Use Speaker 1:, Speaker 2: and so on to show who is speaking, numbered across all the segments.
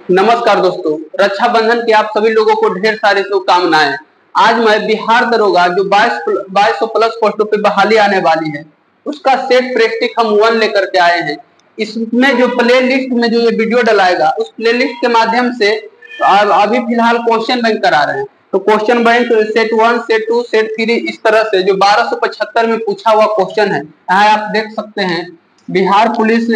Speaker 1: नमस्कार दोस्तों, रक्षाबंधन की आप सभी लोगों को ढेर सारी शुभकामनाएं। आज मैं बिहार दरोगा जो 2200 प्लस पोस्टों पे बहाली आने वाली है, उसका सेट प्रैक्टिस हम 1 लेकर के आए हैं। इसमें जो प्ले लिस्ट में जो ये वीडियो डलाएगा, उस प्ले लिस्ट के माध्यम से अभी फिलहाल क्वेश्चन बैंक करा रहे हैं। तो question bank set 1, set 2, set 3 इस तरह से जो 1275 में पूछा हुआ क्वेश्चन है, यहाँ आप देख सकते हैं। बिहार पुलिस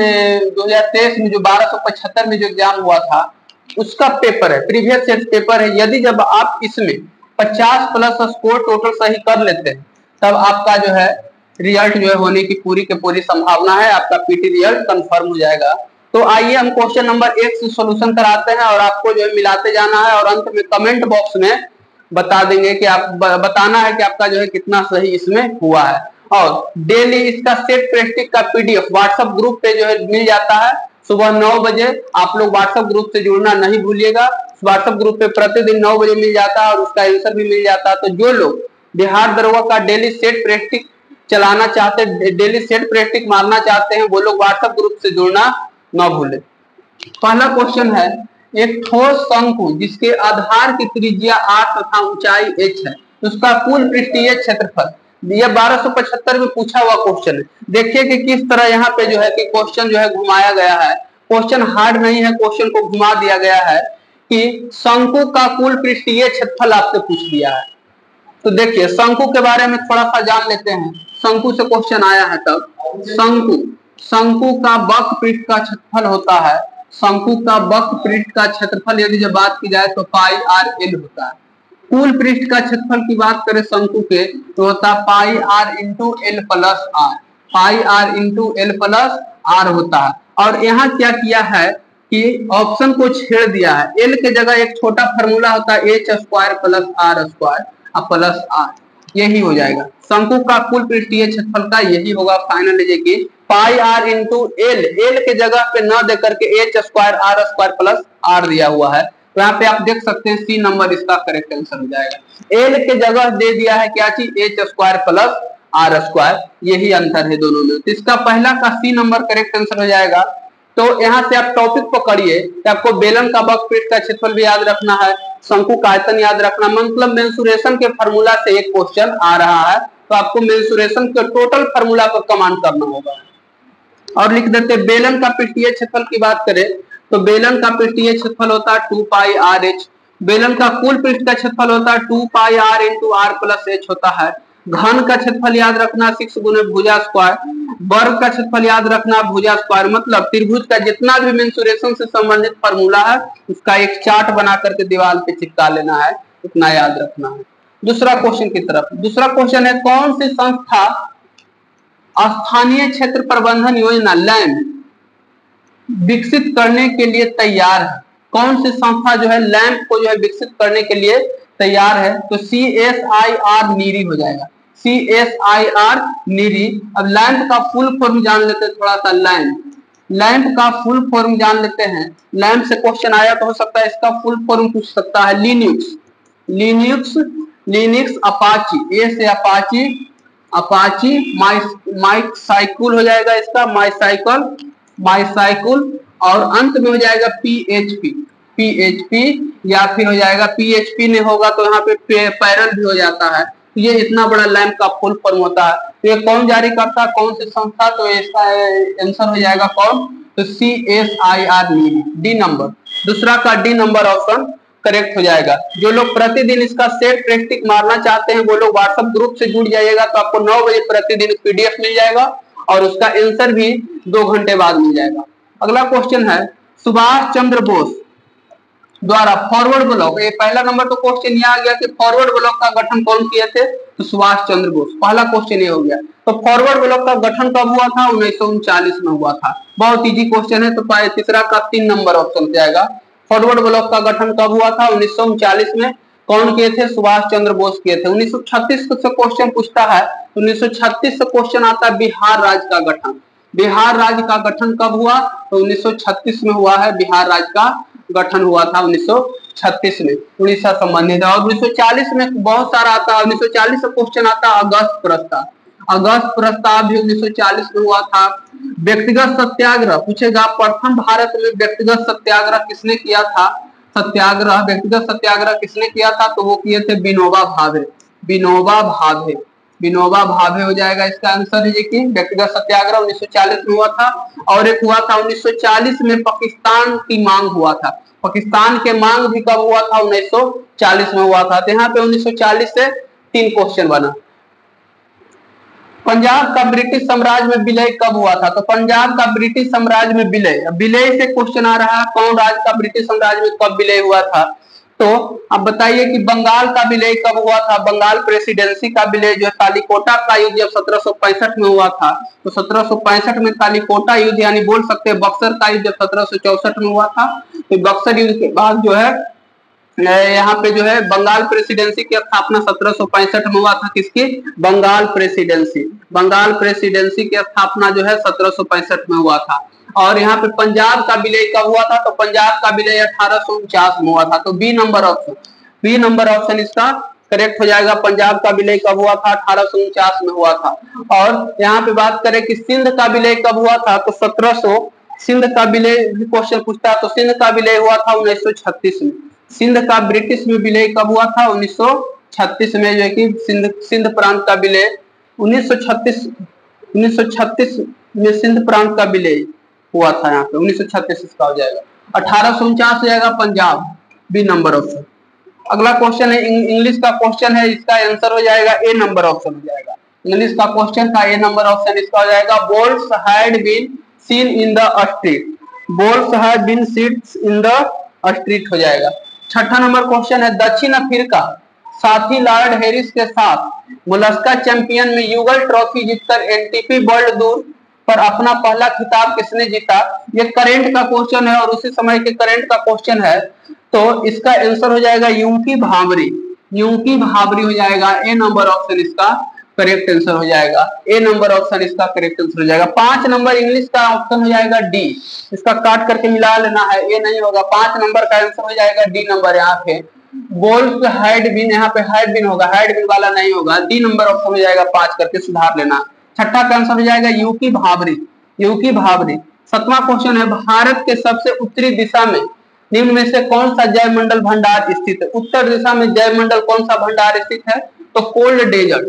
Speaker 1: 2023 में जो 1275 में जो एग्जाम हुआ था, उसका पेपर है, प्रीवियस सेट पेपर है। यदि जब आप इसमें 50 प्लस स्कोर टोटल सही कर लेते हैं, तब आपका जो है रिजल्ट जो है होने की पूरी संभावना है, आपका पीटी रिजल्ट कंफर्म हो जाएगा। तो आइए हम क्वेश्चन नंबर 1 से सॉल्यूशन कराते हैं और आपको जो है मिलाते जाना है और अंत में कमेंट बॉक्स में बता देंगे कि आप बताना है कि आपका जो है कितना सही इसमें हुआ है। और डेली इसका सेट प्रैक्टिस का पीडीएफ व्हाट्सएप ग्रुप पे जो है मिल जाता है। सुबह 9 बजे आप लोग व्हाट्सएप ग्रुप से जुड़ना नहीं भूलिएगा। व्हाट्सएप ग्रुप पे प्रतिदिन 9 बजे मिल जाता है और उसका आंसर भी मिल जाता है। तो जो लोग बिहार दरोगा का डेली सेट प्रैक्टिस चलाना चाहते हैं, डेली सेट प्रैक्टिस मारना चाहते हैं, वो लोग व्हाट्सएप ग्रुप से जुड़ना न भूले। पहला क्वेश्चन है, एक ठोस शंकु जिसके आधार की त्रिज्या 8 तथा ऊंचाई h है, उसका कुल पृष्ठीय क्षेत्रफल। यह 1275 में पूछा हुआ क्वेश्चन है। देखिए कि किस तरह यहाँ पे जो है कि क्वेश्चन जो है घुमाया गया है। क्वेश्चन हार्ड नहीं है, क्वेश्चन को घुमा दिया गया है कि शंकु का कुल पृष्ठीय क्षेत्रफल आपसे पूछ दिया है। तो देखिए शंकु के बारे में थोड़ा सा जान लेते हैं। शंकु से क्वेश्चन आया है, तब शंकु का वक्र पृष्ठ का क्षेत्रफल होता है। शंकु का वक्र पृष्ठ का क्षेत्रफल यदि जब बात की जाए तो पाई आर एल होता है। कुल पृष्ठ का क्षेत्रफल की बात करें शंकु के, तो होता है pi are into l plus r. Pi are into l plus r होता है। और यहाँ क्या किया है कि ऑप्शन को छेड़ दिया है। एल के जगह एक छोटा फार्मूला होता है H square plus R square plus R, यही हो जाएगा शंकु का कुल पृष्ठीय क्षेत्रफल का, यही होगा फाइनल की pi are into L. L के जगह पे न दे करके H square R square plus R दिया हुआ है। तो यहाँ पे आप देख सकते हैं सी नंबर इसका करेक्ट आंसर हो जाएगा। एल के जगह दे दिया है क्या चीज, H square plus R square, यही अंतर है दोनों में। तो इसका पहला का सी नंबर करेक्ट आंसर हो जाएगा। तो यहाँ से आप टॉपिक पकड़िए कि आपको बेलन का वक्र पृष्ठ का क्षेत्रफल भी याद रखना है, शंकु का आयतन याद रखना, मतलब मेंसुरेशन के फार्मूला से एक क्वेश्चन आ रहा है। तो आपको मेंसुरेशन के टोटल फार्मूला को कमांड करना होगा। और लिख देते बेलन का पृष्ठीय क्षेत्रफल की बात करें तो बेलन का पृष्ठीय क्षेत्रफल होता है 2 पाई आर एच। बेलन का कुल पृष्ठ का क्षेत्रफल होता है 2 pi are into r plus h होता है। घन का क्षेत्रफल याद रखना 6 गुने भुजा स्क्वायर। वर्ग का क्षेत्रफल याद रखना भुजा स्क्वायर, मतलब त्रिभुज का जितना भी मेंसुरेशन से संबंधित फार्मूला है उसका एक चार्ट बना करके दीवार पे चिपका लेना है, इतना याद रखना है। दूसरा क्वेश्चन की तरफ। दूसरा क्वेश्चन है, कौन सी संस्था स्थानीय क्षेत्र प्रबंधन योजना लैंड विकसित करने के लिए तैयार है? कौन सी संस्था जो है लैंड को जो है विकसित करने के लिए तैयार है? तो CSIR नीरी हो जाएगा, CSIR नीरी। अब लैंड का फुल फॉर्म जान लेते हैं थोड़ा सा। लैंड का फुल फॉर्म जान लेते हैं। लैंड से क्वेश्चन आया तो हो सकता है इसका फुल फॉर्म पूछ सकता है। लिनक्स अपाची, ए से अपाची माइक साइकिल हो जाएगा इसका, माइसाइकिल। और अंत में हो जाएगा PHP या फिर हो जाएगा PHP नहीं होगा तो यहाँ पे पैरल भी हो जाता है। ये इतना बड़ा लैंप का फुल फॉर्म होता है। तो ये कौन जारी करता है, कौन सी संस्था? तो इसका आंसर हो जाएगा कौन, तो CSIR नीरी, डी नंबर। दूसरा का डी नंबर ऑप्शन करेक्ट हो जाएगा। जो लोग प्रतिदिन इसका सेट प्रैक्टिस मारना चाहते हैं वो लोग व्हाट्सएप ग्रुप से जुड़ जाइएगा, तो आपको 9 बजे प्रतिदिन PDF मिल जाएगा और उसका आंसर भी 2 घंटे बाद मिल जाएगा। अगला क्वेश्चन है, सुभाष चंद्र बोस द्वारा फॉरवर्ड ब्लॉक, ये पहला नंबर तो क्वेश्चन ये आ गया कि फॉरवर्ड ब्लॉक का गठन कौन किए थे, तो सुभाष चंद्र बोस। पहला क्वेश्चन ये हो गया। तो फॉरवर्ड ब्लॉक का गठन कब हुआ था? 1939 में हुआ था। बहुत इजी क्वेश्चन है। तो तीसरा का 3 नंबर ऑप्शन जाएगा। फॉरवर्ड ब्लॉक का गठन कब हुआ था? 1939 में। कौन किए थे? सुभाष चंद्र बोस किए थे। 1936 से क्वेश्चन पूछता है, 1936 से क्वेश्चन आता है बिहार राज्य का गठन। बिहार राज्य का गठन कब हुआ? तो 1936 में हुआ है। बिहार राज्य का गठन हुआ था 1936 में, उड़ीसा संबंधित है। और 1940 में बहुत सारा आता है। 1940 से क्वेश्चन आता है अगस्त प्रस्ताव। अगस्त प्रस्ताव भी 1940 में हुआ था। व्यक्तिगत सत्याग्रह पूछेगा, प्रथम भारत में व्यक्तिगत सत्याग्रह किसने किया था? सत्याग्रह, व्यक्तिगत सत्याग्रह किसने किया था? तो वो किए थे विनोबा भावे। विनोबा भावे, विनोबा भावे हो जाएगा इसका आंसर है कि व्यक्तिगत सत्याग्रह 1940 में हुआ था। और एक हुआ था 1940 में पाकिस्तान की मांग हुआ था। पाकिस्तान के मांग भी कब हुआ था? 1940 में हुआ था। तो यहाँ पे 1940 से 3 क्वेश्चन बना। पंजाब का ब्रिटिश साम्राज्य में विलय कब हुआ था? तो पंजाब का ब्रिटिश साम्राज्य में विलय, विलय से क्वेश्चन आ रहा है कौन राज्य का ब्रिटिश साम्राज्य में कब विलय हुआ था? तो अब बताइए कि बंगाल का विलय कब हुआ था? बंगाल प्रेसिडेंसी का विलय जो है तालीकोटा का युद्ध जब 1765 में हुआ था, तो 1765 में तालीकोटा युद्ध यानी बोल सकते हैं बक्सर का युद्ध जब 1764 में हुआ था। तो बक्सर युद्ध के बाद जो है यहाँ पे जो है बंगाल प्रेसिडेंसी की स्थापना 1765 में हुआ था। किसकी? बंगाल प्रेसिडेंसी, बंगाल प्रेसिडेंसी की स्थापना जो है 1765 में हुआ था। और यहाँ पे पंजाब का विलय कब हुआ था? तो पंजाब का विलय 1849 में हुआ था। तो B number option, B number option इसका करेक्ट हो जाएगा। पंजाब का विलय कब हुआ था? 1849 में हुआ था। और यहाँ पे बात करें कि सिंध का विलय कब हुआ था? तो 1700, सिंध का विलय क्वेश्चन पूछता है, तो सिंध का विलय हुआ था 1936 में। सिंध का ब्रिटिश में विलय कब हुआ था? 1936 में, जो है कि सिंध प्रांत का विलय 1936 में सिंध प्रांत का विलय हुआ था। यहाँ पे 1936 इसका हो जाएगा। 1849 हो जाएगा पंजाब, बी नंबर ऑप्शन। अगला क्वेश्चन है इंग्लिश का क्वेश्चन है, इसका आंसर हो जाएगा ए नंबर ऑप्शन हो जाएगा। इंग्लिश का क्वेश्चन था, ए नंबर ऑप्शन इसका हो जाएगा। Bolts had been seen in the street, bolts had been seen in the street हो जाएगा। छठा नंबर क्वेश्चन है, दक्षिण अफ्रीका साथी लॉर्ड हैरिस के साथ मोलस्का चैंपियन में युगल ट्रॉफी जीतकर एटीपी वर्ल्ड टूर पर अपना पहला खिताब किसने जीता? ये करेंट का क्वेश्चन है और उसी समय के करेंट का क्वेश्चन है। तो इसका आंसर हो जाएगा यूकी भावरी, यूकी भावरी हो जाएगा। ए नंबर ऑप्शन इसका करेक्ट आंसर हो जाएगा। ए नंबर ऑप्शन इसका करेक्ट आंसर हो जाएगा। 5 नंबर इंग्लिश का ऑप्शन हो जाएगा डी, इसका काट करके मिला लेना है, ए नहीं होगा। 5 नंबर का आंसर हो जाएगा डी नंबर। यहाँ पे बोल्ट हैड बीन, यहाँ पे हैड बीन होगा, हैड बीन वाला नहीं होगा। डी नंबर ऑप्शन हो जाएगा, 5 करके सुधार लेना। छठा का आंसर हो जाएगा यूकी भावरी, यूकी भावरी। 7वां क्वेश्चन है, भारत के सबसे उत्तरी दिशा में निम्न में से कौन सा जैवमंडल भंडार स्थित है? उत्तर दिशा में जैवमंडल कौन सा भंडार स्थित है? तो कोल्ड डेजर्ट,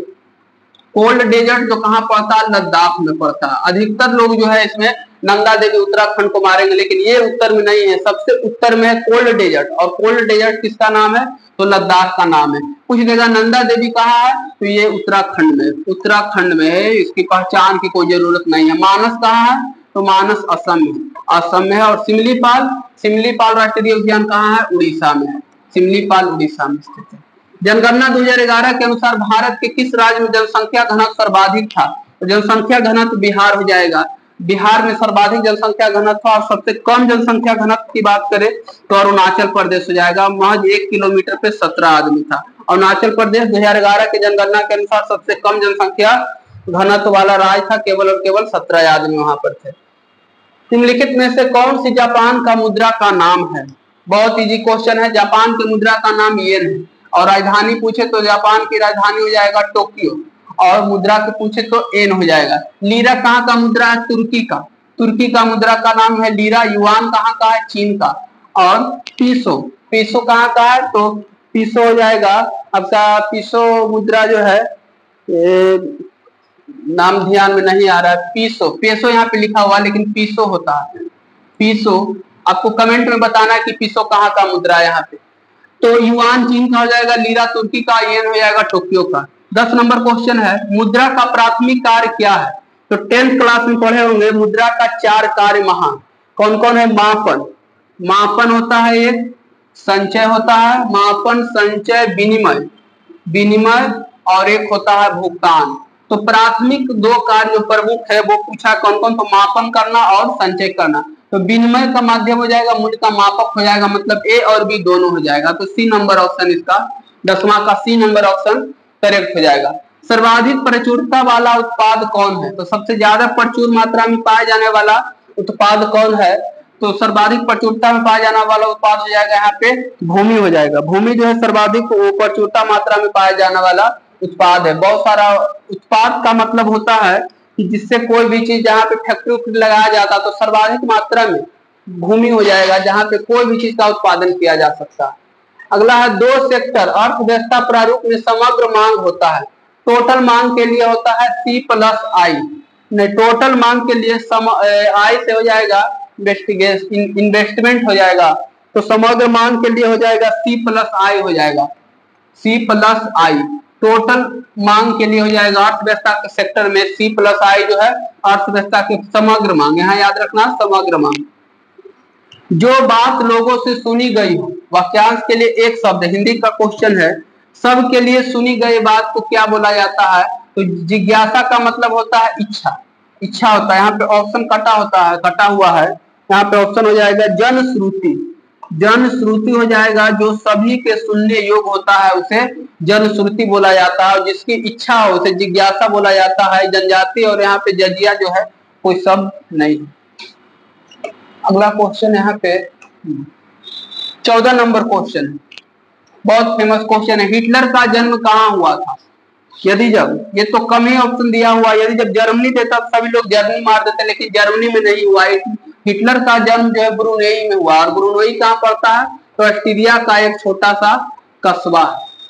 Speaker 1: कोल्ड डेजर्ट जो कहाँ पड़ता है? लद्दाख में पड़ता है। अधिकतर लोग जो है इसमें नंदा देवी उत्तराखंड को मारेंगे, लेकिन ये उत्तर में नहीं है। सबसे उत्तर में है कोल्ड डेजर्ट, और कोल्ड डेजर्ट किसका नाम है? तो लद्दाख का नाम है। पूछ देगा नंदा देवी कहाँ है? तो ये उत्तराखंड में, उत्तराखंड में है, इसकी पहचान की कोई जरूरत नहीं है। मानस कहाँ है? तो मानस असम में, असम में है। और सिमलीपाल, सिमलीपाल राष्ट्रीय उद्यान कहाँ है? उड़ीसा में है, सिमलीपाल उड़ीसा में स्थित है। जनगणना 2011 के अनुसार भारत के किस राज्य में जनसंख्या घनत्व सर्वाधिक था? तो जनसंख्या घनत्व बिहार हो जाएगा। बिहार में सर्वाधिक जनसंख्या घनत्व, और सबसे कम जनसंख्या घनत्व की बात करें तो अरुणाचल प्रदेश हो जाएगा। महज 1 किलोमीटर पे 17 आदमी था। अरुणाचल प्रदेश 2011 के जनगणना के अनुसार सबसे कम जनसंख्या घनत्व वाला राज्य था, केवल और केवल 17 आदमी वहां पर थे। निम्नलिखित में से कौन सी जापान का मुद्रा का नाम है? बहुत इजी क्वेश्चन है। जापान की मुद्रा का नाम येन है। और राजधानी पूछे तो जापान की राजधानी हो जाएगा टोक्यो, और मुद्रा के पूछे तो एन हो जाएगा। लीरा कहाँ का मुद्रा है? तुर्की का, तुर्की का मुद्रा का नाम है लीरा। युआन कहाँ का है? चीन का। और पीसो, पीसो कहाँ का है? तो पीसो हो जाएगा आपका, पीसो मुद्रा जो है नाम ध्यान में नहीं आ रहा है। पीसो, पेसो यहाँ पे लिखा हुआ लेकिन पीसो होता है, पीसो। आपको कमेंट में बताना है कि पीसो कहाँ का मुद्रा है यहाँ पे। तो युआन चीन का हो जाएगा, लीरा तुर्की का, येन हो जाएगा टोक्यो का। 10 नंबर क्वेश्चन है, मुद्रा का प्राथमिक कार्य क्या है? तो 10th क्लास में पढ़े होंगे मुद्रा का 4 कार्य महान कौन कौन है? मापन, मापन होता है एक, संचय होता है, मापन, संचय, विनिमय, विनिमय, और एक होता है भुगतान। तो प्राथमिक 2 कार्य जो प्रमुख है वो पूछा कौन कौन? तो मापन करना और संचय करना। तो विनिमय का माध्यम हो जाएगा, मूल्य का मापक हो जाएगा, मतलब ए और बी दोनों हो जाएगा। तो सी नंबर ऑप्शन इसका 10वां का सी नंबर ऑप्शन करेक्ट हो जाएगा। सर्वाधिक प्रचुरता वाला उत्पाद कौन है? तो सबसे ज्यादा प्रचुर मात्रा में पाए जाने वाला उत्पाद कौन है? तो सर्वाधिक प्रचुरता में पाया जाने वाला उत्पाद हो जाएगा यहाँ पे भूमि हो जाएगा। भूमि जो है सर्वाधिक प्रचुरता मात्रा में पाया जाने वाला उत्पाद है। बहुत सारा उत्पाद का मतलब होता है कि जिससे कोई भी चीज जहाँ पे फैक्ट्री लगाया जाता है तो सर्वाधिक मात्रा में भूमि हो जाएगा जहाँ पे कोई भी चीज का उत्पादन किया जा सकता है। अगला है दो सेक्टर अर्थव्यवस्था प्रारूप में समग्र मांग होता है। टोटल मांग के लिए होता है सी प्लस आई, नहीं टोटल मांग के लिए आई से हो जाएगा इन्वेस्टमेंट हो जाएगा, तो समग्र मांग के लिए हो जाएगा सी प्लस आई हो जाएगा, सी प्लस आई टोटल मांग के लिए हो जाएगा। अर्थव्यवस्था के सेक्टर में सी प्लस आई जो है अर्थव्यवस्था के समग्र मांग, यहाँ याद रखना समग्र मांग। जो बात लोगों से सुनी गई हो, वाक्यांश के लिए एक शब्द, हिंदी का क्वेश्चन है, सब के लिए सुनी गई बात को क्या बोला जाता है? तो जिज्ञासा का मतलब होता है इच्छा, इच्छा होता है। यहाँ पे ऑप्शन कटा होता है, कटा हुआ है, यहाँ पे ऑप्शन हो जाएगा जनश्रुति। जनश्रुति हो जाएगा, जो सभी के सुनने योग्य होता है उसे जनश्रुति बोला जाता है, और जिसकी इच्छा हो उसे जिज्ञासा बोला जाता है। जनजाति और यहाँ पे जजिया जो है कोई शब्द नहीं। अगला क्वेश्चन यहाँ पे 14 नंबर क्वेश्चन है, बहुत फेमस क्वेश्चन है। हिटलर का जन्म कहाँ हुआ था? यदि जब, ये तो कम ही ऑप्शन दिया हुआ, यदि जब जर्मनी देता सभी लोग जर्मनी मार देते, लेकिन जर्मनी में नहीं हुआ। हिटलर का जन्म जो है ब्रुनेई में हुआ, और ब्रुनेई कहाँ पड़ता है? तो ऑस्ट्रिया का एक छोटा सा कस्बा।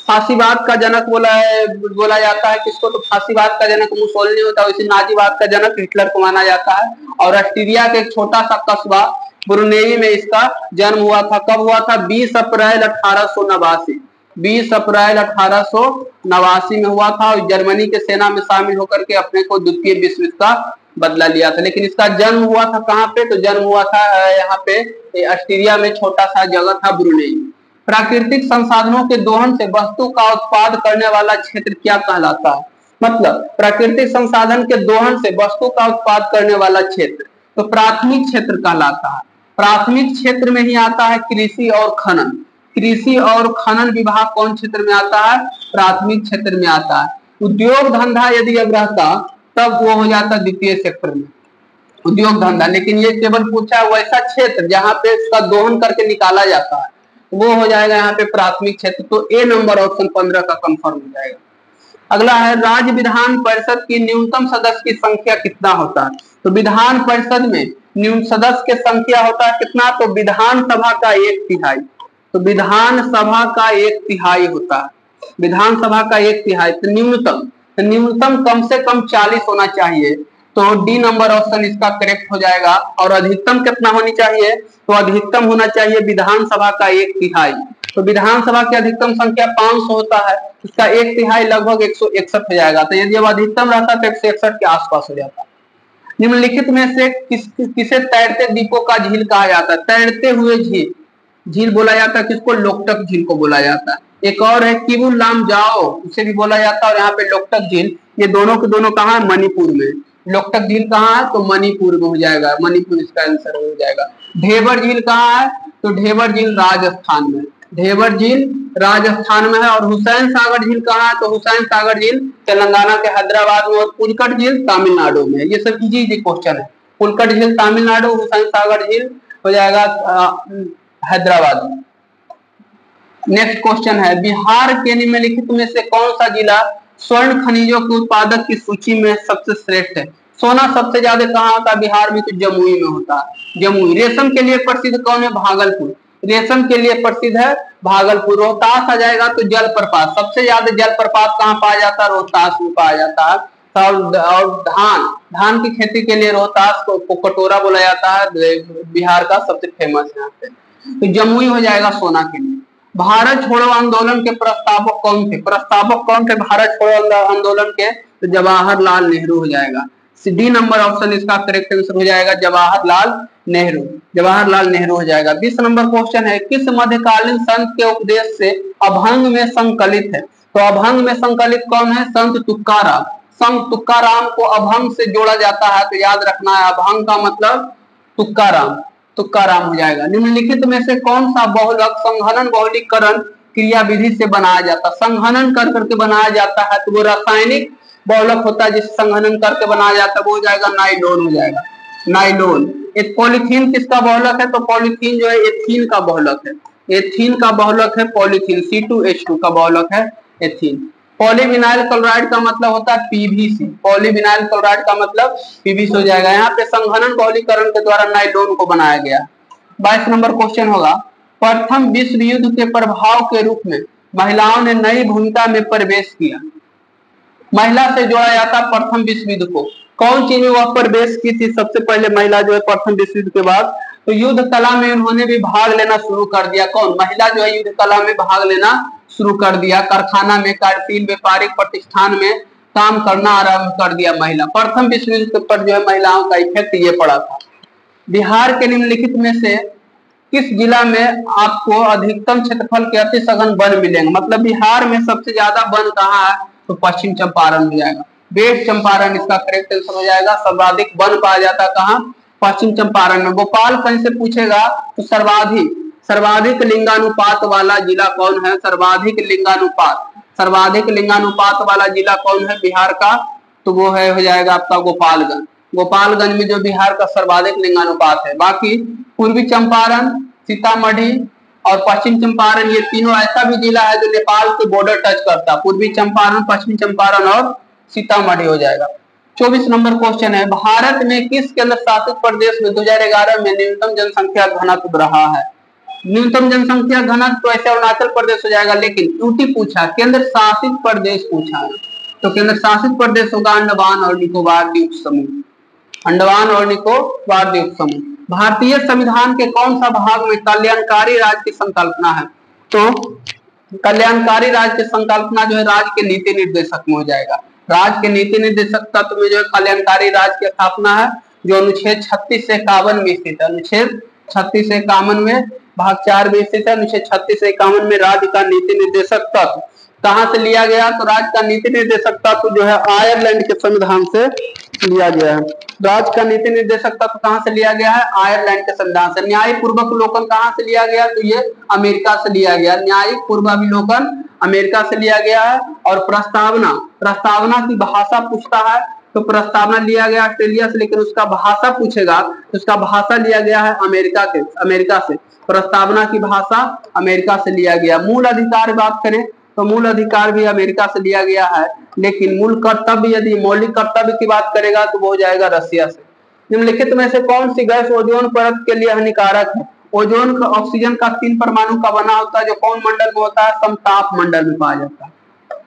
Speaker 1: फांसीवाद का जनक बोला जाता है किसको? तो फांसीवाद का जनक मुसोलिनी होता है, वैसे नाजीवाद का जनक हिटलर को माना जाता है। और ऑस्ट्रिया के एक छोटा सा कस्बा ब्रुनेई में इसका जन्म हुआ था। कब हुआ था? 20 अप्रैल 1889। 20 अप्रैल 1889 में हुआ था, और जर्मनी के सेना में शामिल होकर के अपने को द्वितीय विश्व युद्ध का बदला लिया था। लेकिन इसका जन्म हुआ था कहाँ पे? तो जन्म हुआ था यहाँ पे ऑस्ट्रिया में, छोटा सा जगह था ब्रुनेई। प्राकृतिक संसाधनों के दोहन से वस्तु का उत्पाद करने वाला क्षेत्र क्या कहलाता है? मतलब प्राकृतिक संसाधन के दोहन से वस्तु का उत्पाद करने वाला क्षेत्र तो प्राथमिक क्षेत्र कहलाता है। प्राथमिक क्षेत्र में ही आता है कृषि और खनन। कृषि और खनन विभाग कौन क्षेत्र में आता है? प्राथमिक क्षेत्र में आता है। उद्योग धंधा यदि अब रहता तब वो हो जाता द्वितीय सेक्टर में, उद्योग धंधा। लेकिन ये केवल पूछा वैसा क्षेत्र जहाँ पे इसका दोहन करके निकाला जाता है, वो हो जाएगा यहाँ पे प्राथमिक क्षेत्र। तो ए नंबर ऑप्शन 15 का कंफर्म हो जाएगा। अगला है राज्य विधान परिषद की न्यूनतम सदस्य की संख्या कितना होता है? तो विधान परिषद में न्यूनतम सदस्य की संख्या होता है कितना? तो विधानसभा का 1/3। तो विधानसभा का 1/3 होता है, विधानसभा का 1/3। तो न्यूनतम कम से कम 40 होना चाहिए, तो डी नंबर ऑप्शन इसका करेक्ट हो जाएगा। और अधिकतम कितना होनी चाहिए? तो अधिकतम होना चाहिए विधानसभा का 1/3। तो विधानसभा की अधिकतम संख्या 500 होता है, उसका 1/3 लगभग 161 हो जाएगा। तो यदि अब अधिकतम रहता तो 161 के आसपास हो जाता। निम्नलिखित में से किसे तैरते द्वीपों का झील कहा जाता है? तैरते हुए झील बोला जाता है किसको? लोकटक झील को बोला जाता है। एक और है किबुल लाम जाओ, उसे भी बोला जाता है। और यहाँ पे लोकटक झील, ये दोनों के दोनों कहाँ है? मणिपुर में। लोकटक झील कहाँ है? तो मणिपुर में हो जाएगा, मणिपुर इसका आंसर हो जाएगा। ढेबर झील कहाँ है? तो ढेबर झील राजस्थान में, ढेबर झील राजस्थान में है। और हुसैन सागर झील कहाँ है? तो हुसैन सागर झील तेलंगाना के हैदराबाद में। और पुलकट झील तमिलनाडु में। ये सब इजी क्वेश्चन है। पुलकट झील तमिलनाडु, हुसैन सागर झील हो जाएगा हैदराबाद में। नेक्स्ट क्वेश्चन है बिहार के निम्नलिखित में से कौन सा जिला स्वर्ण खनिजों के उत्पादक की सूची में सबसे श्रेष्ठ है? सोना सबसे ज्यादा कहाँ होता है? बिहार में। तो जमुई में होता है, जमुई। रेशम के लिए प्रसिद्ध कौन है? भागलपुर। रेशम के लिए प्रसिद्ध है भागलपुर। रोहतास आ जाएगा तो जलप्रपात, सबसे ज्यादा जलप्रपात कहाँ पाया जाता है? रोहतास में पाया जाता है। और धान की खेती के लिए रोहतास को कटोरा बोला जाता है, बिहार का सबसे फेमस यहाँ पे। तो जमुई हो जाएगा सोना के लिए। भारत छोड़ो आंदोलन के प्रस्तावक कौन थे? प्रस्तावक कौन थे भारत छोड़ो आंदोलन के? तो जवाहरलाल नेहरू हो जाएगा। डी नंबर ऑप्शन इसका करेक्ट आंसर हो जाएगा, जवाहरलाल नेहरू। जवाहरलाल नेहरू हो जाएगा। 20 नंबर क्वेश्चन है किस मध्यकालीन संत के उपदेश से अभंग में संकलित है? तो अभंग में संकलित कौन है? संत तुकाराम। संत तुकाराम को अभंग से जोड़ा जाता है, तो याद रखना है अभंग का मतलब तुकाराम, तुकाराम हो जाएगा। निम्नलिखित में से कौन सा बहुलक संघनन बहुलीकरण क्रियाविधि से बनाया जाता है? संघनन कर करके बनाया जाता है, तो वो रासायनिक बहुलक होता है जिसे संघनन करके बनाया जाता है, वो हो जाएगा नाइलोन हो जाएगा, नाइलोन। एक पॉलीथीन किसका बहुलक है? तो पॉलीथीन जो है एथीन का बहुलक है, एथीन का बहुलक है पॉलीथीन। C2H2 का बहुलक है एथीन। पॉलीविनाइल क्लोराइड का मतलब होता है पीवीसी, पॉलीविनाइल क्लोराइड का मतलब पीवीसी हो जाएगा। यहाँ पे संघनन बहुलीकरण के द्वारा नाइलोन को बनाया गया। 22 नंबर क्वेश्चन होगा, प्रथम विश्व युद्ध के प्रभाव के रूप में महिलाओं ने नई भूमिका में प्रवेश किया। महिला से जोड़ा जाता प्रथम विश्व युद्ध को, कौन चीज में वह प्रवेश की थी सबसे पहले महिला जो है प्रथम विश्व युद्ध के बाद? तो युद्ध कला में उन्होंने भी भाग लेना शुरू कर दिया। कौन? महिला जो है युद्ध कला में भाग लेना शुरू कर दिया। कारखाना में, कारखाना, व्यापारिक प्रतिष्ठान में काम करना आरंभ कर दिया महिला। प्रथम विश्व युद्ध पर जो है महिलाओं का इफेक्ट ये पड़ा था। बिहार के निम्नलिखित में से किस जिला में आपको अधिकतम क्षेत्रफल के अति सघन वन मिलेंगे? मतलब बिहार में सबसे ज्यादा वन कहाँ है? तो पश्चिम चंपारण हो जाएगा, वेस्ट चंपारण इसका करेक्ट आंसर हो जाएगा। सर्वाधिक वन पाया जाता कहाँ? पश्चिम चंपारण में। गोपालगंज से पूछेगा तो सर्वाधिक लिंगानुपात वाला जिला कौन है? सर्वाधिक लिंगानुपात वाला जिला कौन है बिहार का? तो वो है हो जाएगा आपका गोपालगंज। गोपालगंज में जो बिहार का सर्वाधिक लिंगानुपात है। बाकी पूर्वी चंपारण, सीतामढ़ी और पश्चिम चंपारण, ये तीनों ऐसा भी जिला है जो नेपाल के बॉर्डर टच करता है। पूर्वी चंपारण, पश्चिम चंपारण और सीतामढ़ी हो जाएगा। 24 नंबर क्वेश्चन है, भारत में किस केंद्र शासित प्रदेश में 2011 में न्यूनतम जनसंख्या घनत्व रहा है? न्यूनतम जनसंख्या घनत्व तो ऐसे अरुणाचल प्रदेश हो जाएगा, लेकिन यूटी पूछा, केंद्र शासित प्रदेश पूछा है तो केंद्र शासित प्रदेश होगा अंडमान और निकोबार द्वीप समूह। अंडमान और निकोबार द्वीप समूह। भारतीय संविधान के कौन सा भाग में कल्याणकारी राज्य की संकल्पना है? तो कल्याणकारी राज्य की संकल्पना जो है राज्य के नीति निर्देशक में हो जाएगा। राज्य के नीति निर्देशक तत्व में जो है कल्याणकारी राज्य की स्थापना है, जो अनुच्छेद 36 से 51 में स्थित है। अनुच्छेद 36 से 51 में भाग 4 में स्थित है। अनुच्छेद 36 से 51 में राज्य का नीति निर्देशक तत्व कहां से लिया गया? तो राज्य का नीति निर्देशक तत्व जो है आयरलैंड के संविधान से लिया गया है। राज्य का नीति निर्देशक तत्व कहां से लिया गया है? आयरलैंड के संविधान से। न्यायिक पूर्वावलोकन कहां से लिया गया? तो ये अमेरिका से लिया गया। न्यायिक पूर्वावलोकन अमेरिका से लिया गया है। और प्रस्तावना की भाषा पूछता है तो प्रस्तावना लिया गया ऑस्ट्रेलिया से, लेकिन उसका भाषा पूछेगा तो उसका भाषा लिया गया है अमेरिका से। प्रस्तावना की भाषा अमेरिका से लिया गया। मूल अधिकार बात करें तो मूल अधिकार भी अमेरिका से लिया गया है, लेकिन मूल कर्तव्य, यदि मौलिक कर्तव्य की बात करेगा तो वो हो जाएगा रसिया से। निम्नलिखित में से कौन सी गैस ओजोन परत के लिए हानिकारक है? ओजोन का ऑक्सीजन का 3 परमाणु का बना होता है, जो कौन मंडल में होता है? समताप मंडल में पाया जाता है।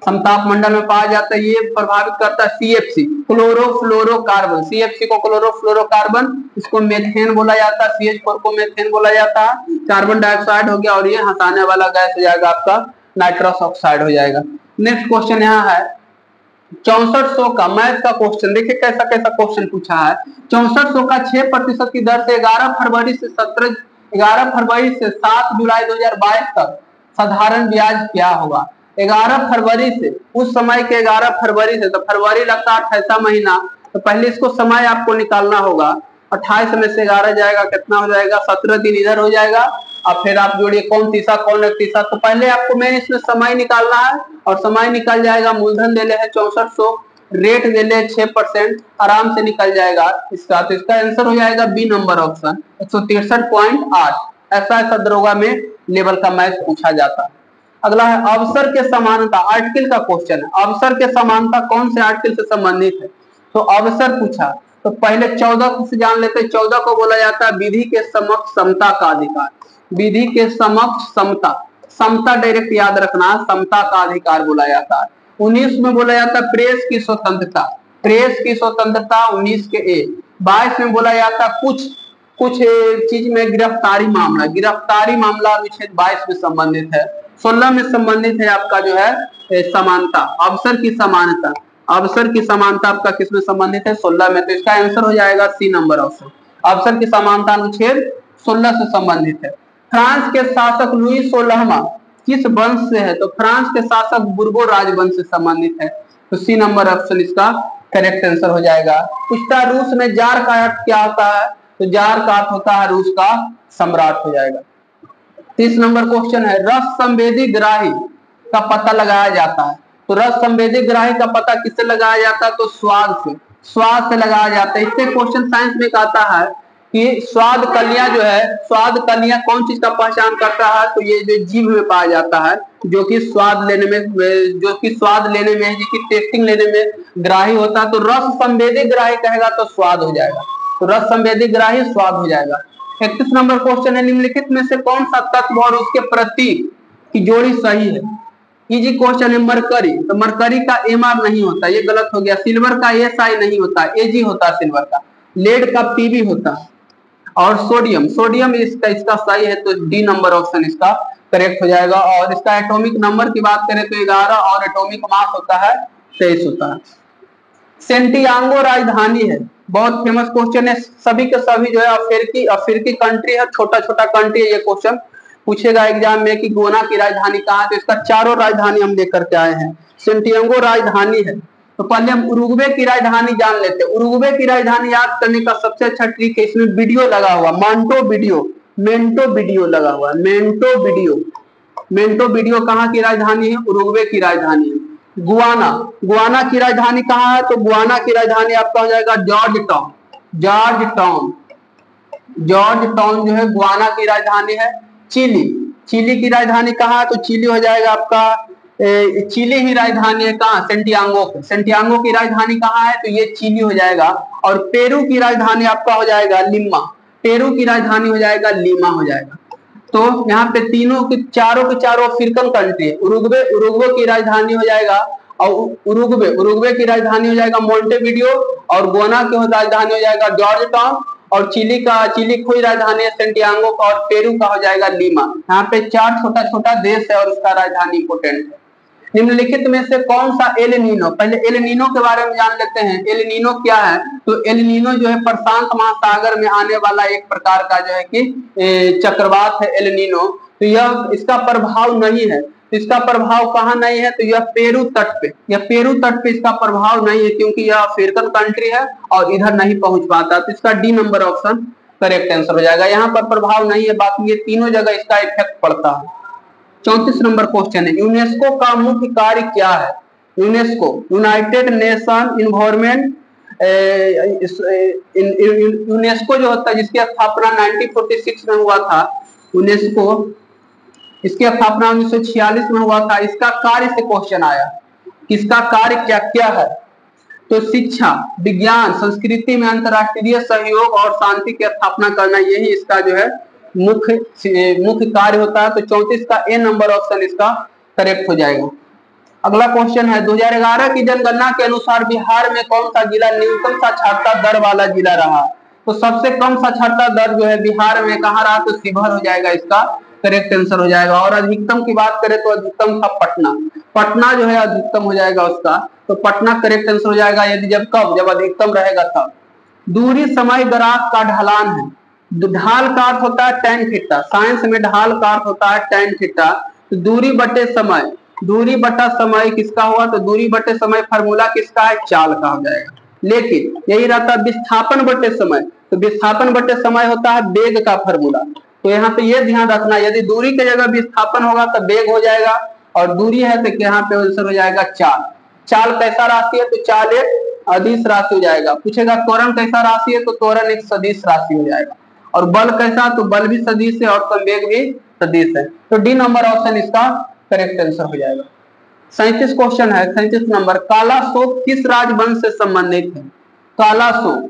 Speaker 1: समताप मंडल में पाया जाता है। ये प्रभावित करता है CFC, क्लोरोफ्लोरोकार्बन। CFC को क्लोरोफ्लोरोकार्बन, इसको मेथेन बोला जाता है। CH4 को मेथेन बोला जाता है। कार्बन डाइऑक्साइड हो गया, और ये हंसाने वाला गैस हो जाएगा आपका नाइट्रस ऑक्साइड हो जाएगा। नेक्स्ट क्वेश्चन यहाँ है 6400 का मैथ का क्वेश्चन। देखिए कैसा कैसा क्वेश्चन पूछा है। 6400 का 6% की दर से 11 फरवरी से 7 जुलाई 2022 तक साधारण ब्याज क्या होगा? 11 फरवरी से, उस समय के 11 फरवरी से, तो फरवरी लगता है 28वां महीना, तो पहले इसको समय आपको निकालना होगा। 28 में से 11 जाएगा, कितना हो जाएगा? 17 दिन इधर हो जाएगा। अब फिर आप जोड़िए कौन तीसरा कौन इकतीसा, तो पहले आपको मैं इसमें समय निकालना है, और समय निकल जाएगा। मूलधन दे ले है 6400, रेट दे ले 6%, आराम से निकल जाएगा इसका। तो इसका आंसर हो जाएगा बी नंबर ऑप्शन 163.8। ऐसा दरोगा में लेवल का मैथ पूछा जाता है। अगला है अवसर के समानता, आर्टिकल का क्वेश्चन है। अवसर के समानता कौन से आर्टिकल से संबंधित है? तो अवसर पूछा तो पहले 14 से जान लेते हैं। 14 को बोला जाता है विधि के समक्ष समता का अधिकार। विधि के समक्ष समता, समता डायरेक्ट याद रखना, समता का अधिकार बोला जाता है। 19 में बोला जाता है प्रेस की स्वतंत्रता, प्रेस की स्वतंत्रता 19 के ए। 22 में बोला जाता है कुछ चीज में गिरफ्तारी मामला अनुच्छेद 22 में संबंधित है। 16 में संबंधित है आपका जो है समानता, अवसर की समानता। अवसर की समानता आपका किसमें संबंधित है? 16 में। तो इसका आंसर हो जाएगा सी नंबर ऑप्शन। अवसर की समानता अनुच्छेद 16 से संबंधित है। फ्रांस के शासक लुई 16वां किस वंश से है? तो फ्रांस के शासक बुर्बो राजवंश से संबंधित है। तो सी नंबर ऑप्शन इसका करेक्ट आंसर हो जाएगा। पूछता रूस में जार का अर्थ क्या होता है? तो जार का अर्थ होता है रूस का सम्राट हो जाएगा। 30 नंबर क्वेश्चन है रस संवेदी ग्राही का पता लगाया जाता है। तो रस संवेदी ग्राही का पता किससे लगाया जाता है? तो स्वाद से लगाया जाता है। इससे क्वेश्चन साइंस में आता है कि स्वाद कलियां जो है, स्वाद कलियां कौन चीज का पहचान करता है, तो ये जो जीभ में पाया जाता है, जो कि स्वाद लेने में, जिसकी टेस्टिंग लेने में ग्राही होता है, तो रस संवेदी ग्राही कहेगा तो स्वाद हो जाएगा, तो रस संवेदी ग्राही स्वाद हो जाएगा। 31 नंबर क्वेश्चन है, निम्नलिखित में से कौन सा तत्व और उसके प्रतीक की जोड़ी सही है? इजी क्वेश्चन है। मरकरी, तो मरकरी का एमआर नहीं होता, ये गलत हो गया। सिल्वर का एसआई नहीं होता, एजी होता सिल्वर का। लेड का पीबी होता। और सोडियम, सोडियम इसका सही है, तो डी नंबर ऑप्शन इसका करेक्ट हो जाएगा। और इसका एटॉमिक नंबर की बात करें तो 11 और एटॉमिक मास होता है 23 होता है। सेंटियागो राजधानी है, बहुत फेमस क्वेश्चन है, सभी के सभी जो है अफ्रीकी कंट्री है, छोटा छोटा कंट्री है। ये क्वेश्चन पूछेगा एग्जाम में कि गोना की राजधानी कहाँ है, तो इसका चारों राजधानी हम लेकर के आए हैं। सेंटियागो राजधानी है। तो पहले हम उरुग्वे की राजधानी जान लेते हैं। उरुग्वे की राजधानी याद करने का सबसे अच्छा ट्रिक है, इसमें वीडियो लगा हुआ, मेंटो वीडियो लगा हुआ, मेंटो वीडियो कहाँ की राजधानी है? उरुग्वे की राजधानी है। गुआना की राजधानी कहाँ है? तो गुआना की राजधानी आपका हो जाएगा जॉर्ज टाउन जो है गुआना की राजधानी है। चिली की राजधानी कहाँ है? तो चिली हो जाएगा आपका, चिली ही राजधानी है कहाँ? सेंटियागो की राजधानी कहाँ है? तो ये चिली हो जाएगा। और पेरू की राजधानी आपका हो जाएगा लिमा, लीमा हो जाएगा। तो यहाँ पे तीनों के चारों अफ्रीकन कंट्री है। उरुग्वे की राजधानी हो जाएगा, और उरुग्वे की राजधानी हो जाएगा मोंटेविडियो, और गोना की राजधानी हो जाएगा जॉर्ज टाउन, और चिली की राजधानी है सेंटियागो का, और पेरू का हो जाएगा लीमा। यहाँ पे 4 छोटा छोटा देश है और उसका राजधानी इंपोर्टेंट है। निम्नलिखित में से कौन सा एल नीनो, पहले एल नीनो के बारे में जान लेते हैं। एल नीनो क्या है? तो एल नीनो जो है प्रशांत महासागर में आने वाला एक प्रकार का जो है कि चक्रवात है एल नीनो। तो यह इसका प्रभाव नहीं है, इसका प्रभाव कहाँ नहीं है? तो यह पेरू तट पे इसका प्रभाव नहीं है, क्योंकि यह अफ्रीकन कंट्री है और इधर नहीं पहुंच पाता। तो इसका D number option correct answer हो जाएगा। यहाँ पर प्रभाव नहीं है, बाकी ये तीनों जगह इसका इफेक्ट पड़ता है। 34 नंबर क्वेश्चन है, यूनेस्को का मुख्य कार्य क्या है? UNESCO United nation environment, UNESCO जो होता है जिसकी स्थापना 1946 में हुआ था, यूनेस्को इसकी स्थापना 1946 में हुआ था। इसका कार्य से क्वेश्चन आया, किसका कार्य क्या क्या है? तो शिक्षा, विज्ञान, संस्कृति में अंतर्राष्ट्रीय सहयोग और शांति की स्थापना करना, यही इसका जो है मुख्य कार्य होता है। तो 34 का ए नंबर ऑप्शन इसका करेक्ट हो जाएगा। अगला क्वेश्चन है, 2011 की जनगणना के अनुसार बिहार में कौन सा जिला न्यूनतम साक्षरता दर वाला जिला रहा? तो सबसे कम साक्षरता दर जो है बिहार में कहाँ रहा? तो शिवहर हो जाएगा, इसका करेक्ट आंसर हो जाएगा। और अधिकतम की बात करें तो अधिकतम था पटना जो है अधिकतम हो जाएगा उसका, तो पटना करेक्ट आंसर हो जाएगा। यदि जब अधिकतम रहेगा तब। दूरी समय ग्राफ का ढलान है, ढाल का अर्थ होता है tan थीटा, साइंस में ढाल का अर्थ होता है tan थीटा। तो दूरी बटे समय किसका हुआ? तो दूरी बटे समय फार्मूला किसका है? चाल का हो जाएगा। लेकिन यही रहता है विस्थापन बटे समय, तो विस्थापन बटे समय होता है वेग का फार्मूला। तो यहाँ पे ये ध्यान रखना, यदि दूरी की जगह विस्थापन होगा तो वेग हो जाएगा, और दूरी है तो यहाँ पे आंसर हो जाएगा चाल कैसा राशि है? तो चाल एक अदिश राशि हो जाएगा। पूछेगा त्वरण कैसा राशि है? तो त्वरण एक सदिश राशि हो जाएगा। और बल कैसा? तो बल भी सदिश है और संवेग भी सदिश है। तो डी नंबर ऑप्शन इसका करेक्ट आंसर हो जाएगा। 37 क्वेश्चन है, 37 नंबर, काला शोक किस राजवंश से संबंधित है? काला शोक,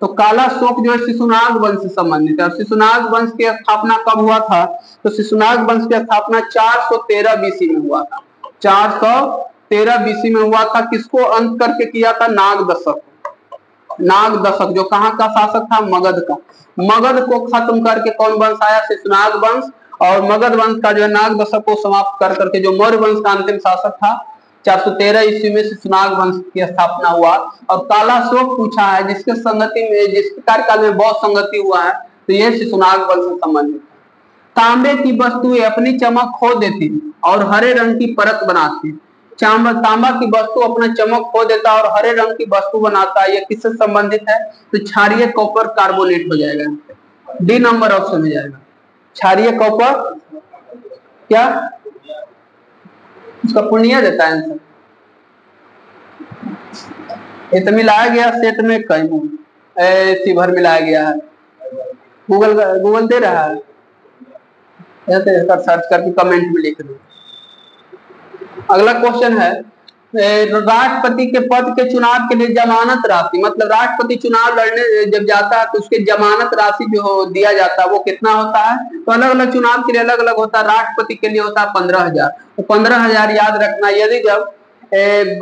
Speaker 1: तो काला शोक जो है शिशुनाग वंश से संबंधित है। और शिशुनाग वंश की स्थापना कब हुआ था? तो शिशुनाग वंश की स्थापना 413 बीसी में हुआ था। 413 बीसी में हुआ था। किसको अंत करके किया था? नाग दशक जो कहाँ का शासक था? मगध का। मगध को खत्म करके कौन वंश आया? शिशुनाग वंश। और मगध वंश का जो है नाग दशक को समाप्त कर करके जो मौर्य वंश का अंतिम शासक था 413 ईस्वी में शिशुनाग वंश की स्थापना हुआ। और काला शोक पूछा है जिसके संगति में, जिसके कार्यकाल में बहुत संगति हुआ है, तो यह शिशुनाग वंश से संबंधित है। तांबे की वस्तुएं अपनी चमक खो देती और हरे रंग की परत बनाती। तांबा की वस्तु अपना चमक खो देता और हरे रंग की वस्तु बनाता है, यह किससे संबंधित है? तो क्षारीय कॉपर कार्बोनेट हो जाएगा, डी नंबर ऑप्शन हो जाएगा। क्षारीय कॉपर क्या उसका पूर्णिया देता है आंसर। ये तो मिलाया गया सेट में कई शिवहर मिलाया गया है। गूगल दे रहा है, सर्च करके कमेंट में लिख दो। अगला क्वेश्चन है, राष्ट्रपति के पद के चुनाव के लिए जमानत राशि, मतलब राष्ट्रपति चुनाव लड़ने जब जाता है तो उसके जमानत राशि जो दिया जाता है वो कितना होता है? तो अलग अलग चुनाव के लिए अलग अलग होता है। राष्ट्रपति के लिए होता है 15,000, तो 15,000 याद रखना। यदि जब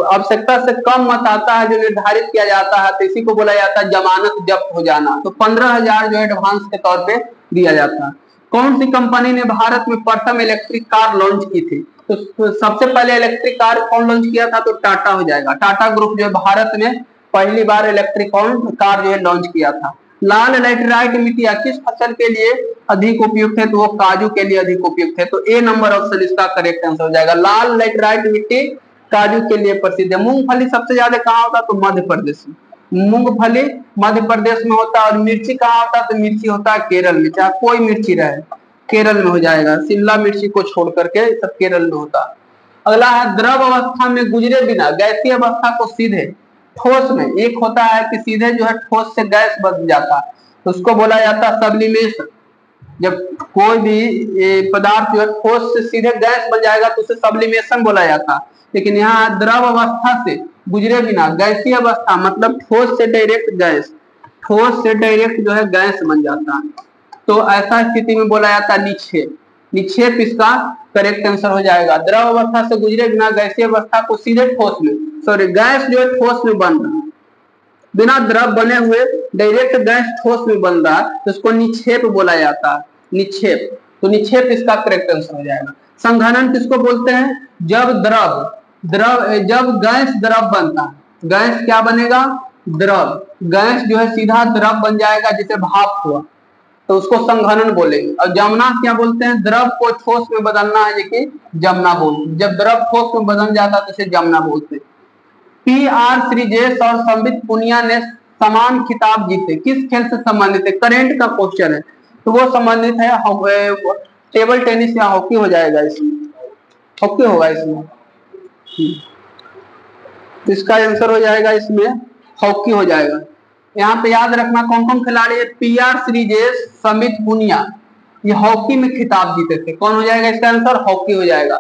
Speaker 1: आवश्यकता से कम मत आता है जो निर्धारित किया जाता है तो इसी को बोला जाता है जमानत जब्त हो जाना। तो 15,000 जो एडवांस के तौर पे दिया जाता है। कौन सी कंपनी ने भारत में प्रथम इलेक्ट्रिक कार लॉन्च की थी? तो सबसे पहले इलेक्ट्रिक कार कौन लॉन्च किया था? तो टाटा हो जाएगा। टाटा ग्रुप जो है भारत में पहली बार इलेक्ट्रिक कार जो है लॉन्च किया था। लाल लैटेराइट मिट्टियां किस फसल के लिए अधिक उपयुक्त है? तो वो काजू के लिए अधिक उपयुक्त है। तो ए नंबर ऑप्शन इसका करेक्ट आंसर हो जाएगा। लाल लैटेराइट मिट्टी काजू के लिए प्रसिद्ध है। मूंगफली सबसे ज्यादा कहाँ होता है? तो मध्य प्रदेश में। मूंगफली मध्य प्रदेश में होता है। और मिर्ची कहाँ होता है? तो मिर्ची होता है केरल में। चाहे कोई मिर्ची रहे केरल में हो जाएगा, शिमला मिर्ची को छोड़ करके सब केरल में होता है। अगला है, द्रव अवस्था में गुजरे बिना गैसीय अवस्था को सीधे ठोस में, एक होता है कि सीधे जो है ठोस से गैस बन जाता है तो उसको बोला जाता है सब्लिमेशन। जब कोई भी पदार्थ जो है ठोस से सीधे गैस बन जाएगा तो उसे सब्लिमेशन बोला जाता है। लेकिन यहाँ द्रव अवस्था से गुजरे बिना गैसीय अवस्था मतलब ठोस से डायरेक्ट गैस, ठोस से डायरेक्ट जो है गैस बन जाता है तो ऐसा स्थिति में बोला जाता है निक्षेप। निक्षेप इसका करेक्ट आंसर हो जाएगा। द्रव अवस्था से गुजरे बिना गैसीय अवस्था को सीधे ठोस में, सॉरी गैस जो है ठोस में बन रहा है, बिना द्रव बने हुए डायरेक्ट गैस ठोस में बन रहा है तो उसको निक्षेप बोला जाता है। निक्षेप, तो निक्षेप इसका करेक्ट आंसर हो जाएगा। संघनन किसको बोलते हैं? जब गैस द्रव बनता है। गैस क्या बनेगा? द्रव। गैस जो है सीधा द्रव बन जाएगा जैसे भाप हुआ तो उसको संघनन बोलेंगे। और जमना क्या बोलते हैं? द्रव को ठोस में बदलना है कि जमना बोलते हैं। जब द्रव ठोस में बदल जाता है तो इसे जमना बोलते हैं। PR श्रीजेश और संबित पुनिया ने समान खिताब जीते, किस खेल से संबंधित है? करेंट का क्वेश्चन है तो वो संबंधित है टेबल टेनिस या हॉकी हो जाएगा इसमें, हॉकी होगा इसमें। तो इसका आंसर हो जाएगा इसमें हॉकी हो जाएगा। यहाँ पे याद रखना कौन कौन खिलाड़ी है? PR श्रीजेश, संबित पुनिया, ये हॉकी में खिताब जीते थे। कौन हो जाएगा इसका आंसर? हॉकी हो जाएगा।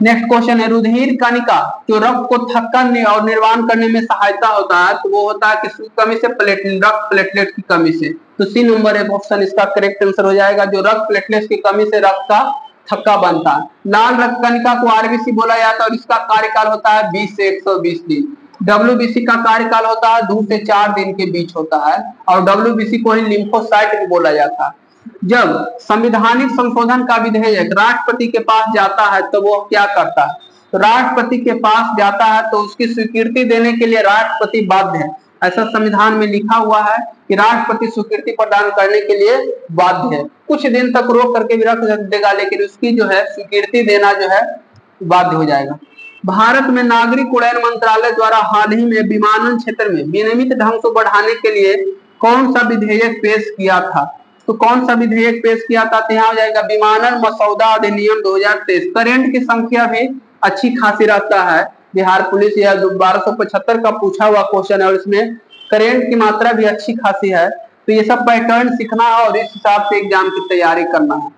Speaker 1: नेक्स्ट क्वेश्चन है, रुधिर कणिका जो रक्त को थक्का और निर्वाण करने में सहायता होता है तो वो होता है किसकी कमी से? रक्त प्लेटलेट की कमी से। तो सी नंबर है ऑप्शन इसका करेक्ट आंसर हो जाएगा। जो रक्त प्लेटलेट की कमी से रक्त का थक्का बनता है। लाल रक्त कणिका को RBC बोला जाता है और इसका कार्यकाल होता है 20 से 120 दिन। WBC का कार्यकाल होता है 2 से 4 दिन के बीच होता है और WBC को ही लिम्फोसाइट भी बोला जाता है। जब संवैधानिक संशोधन का विधेयक राष्ट्रपति के पास जाता है तो वो क्या करता है? तो राष्ट्रपति के पास जाता है तो उसकी स्वीकृति देने के लिए राष्ट्रपति बाध्य है। ऐसा संविधान में लिखा हुआ है कि राष्ट्रपति स्वीकृति प्रदान करने के लिए बाध्य है। कुछ दिन तक रोक करके भी रख देगा लेकिन उसकी जो है स्वीकृति देना जो है बाध्य हो जाएगा। भारत में नागरिक उड्डयन मंत्रालय द्वारा हाल ही में विमानन क्षेत्र में विनियमित ढंग से बढ़ाने के लिए कौन सा विधेयक पेश किया था? तो कौन सा विधेयक पेश किया था? तो यहाँ हो जाएगा विमानन मसौदा अधिनियम 2023। करेंट की संख्या भी अच्छी खासी रहता है। बिहार पुलिस या 1275 का पूछा हुआ क्वेश्चन है और इसमें करेंट की मात्रा भी अच्छी खासी है तो ये सब पैटर्न सीखना है और इस हिसाब से एग्जाम की तैयारी करना है।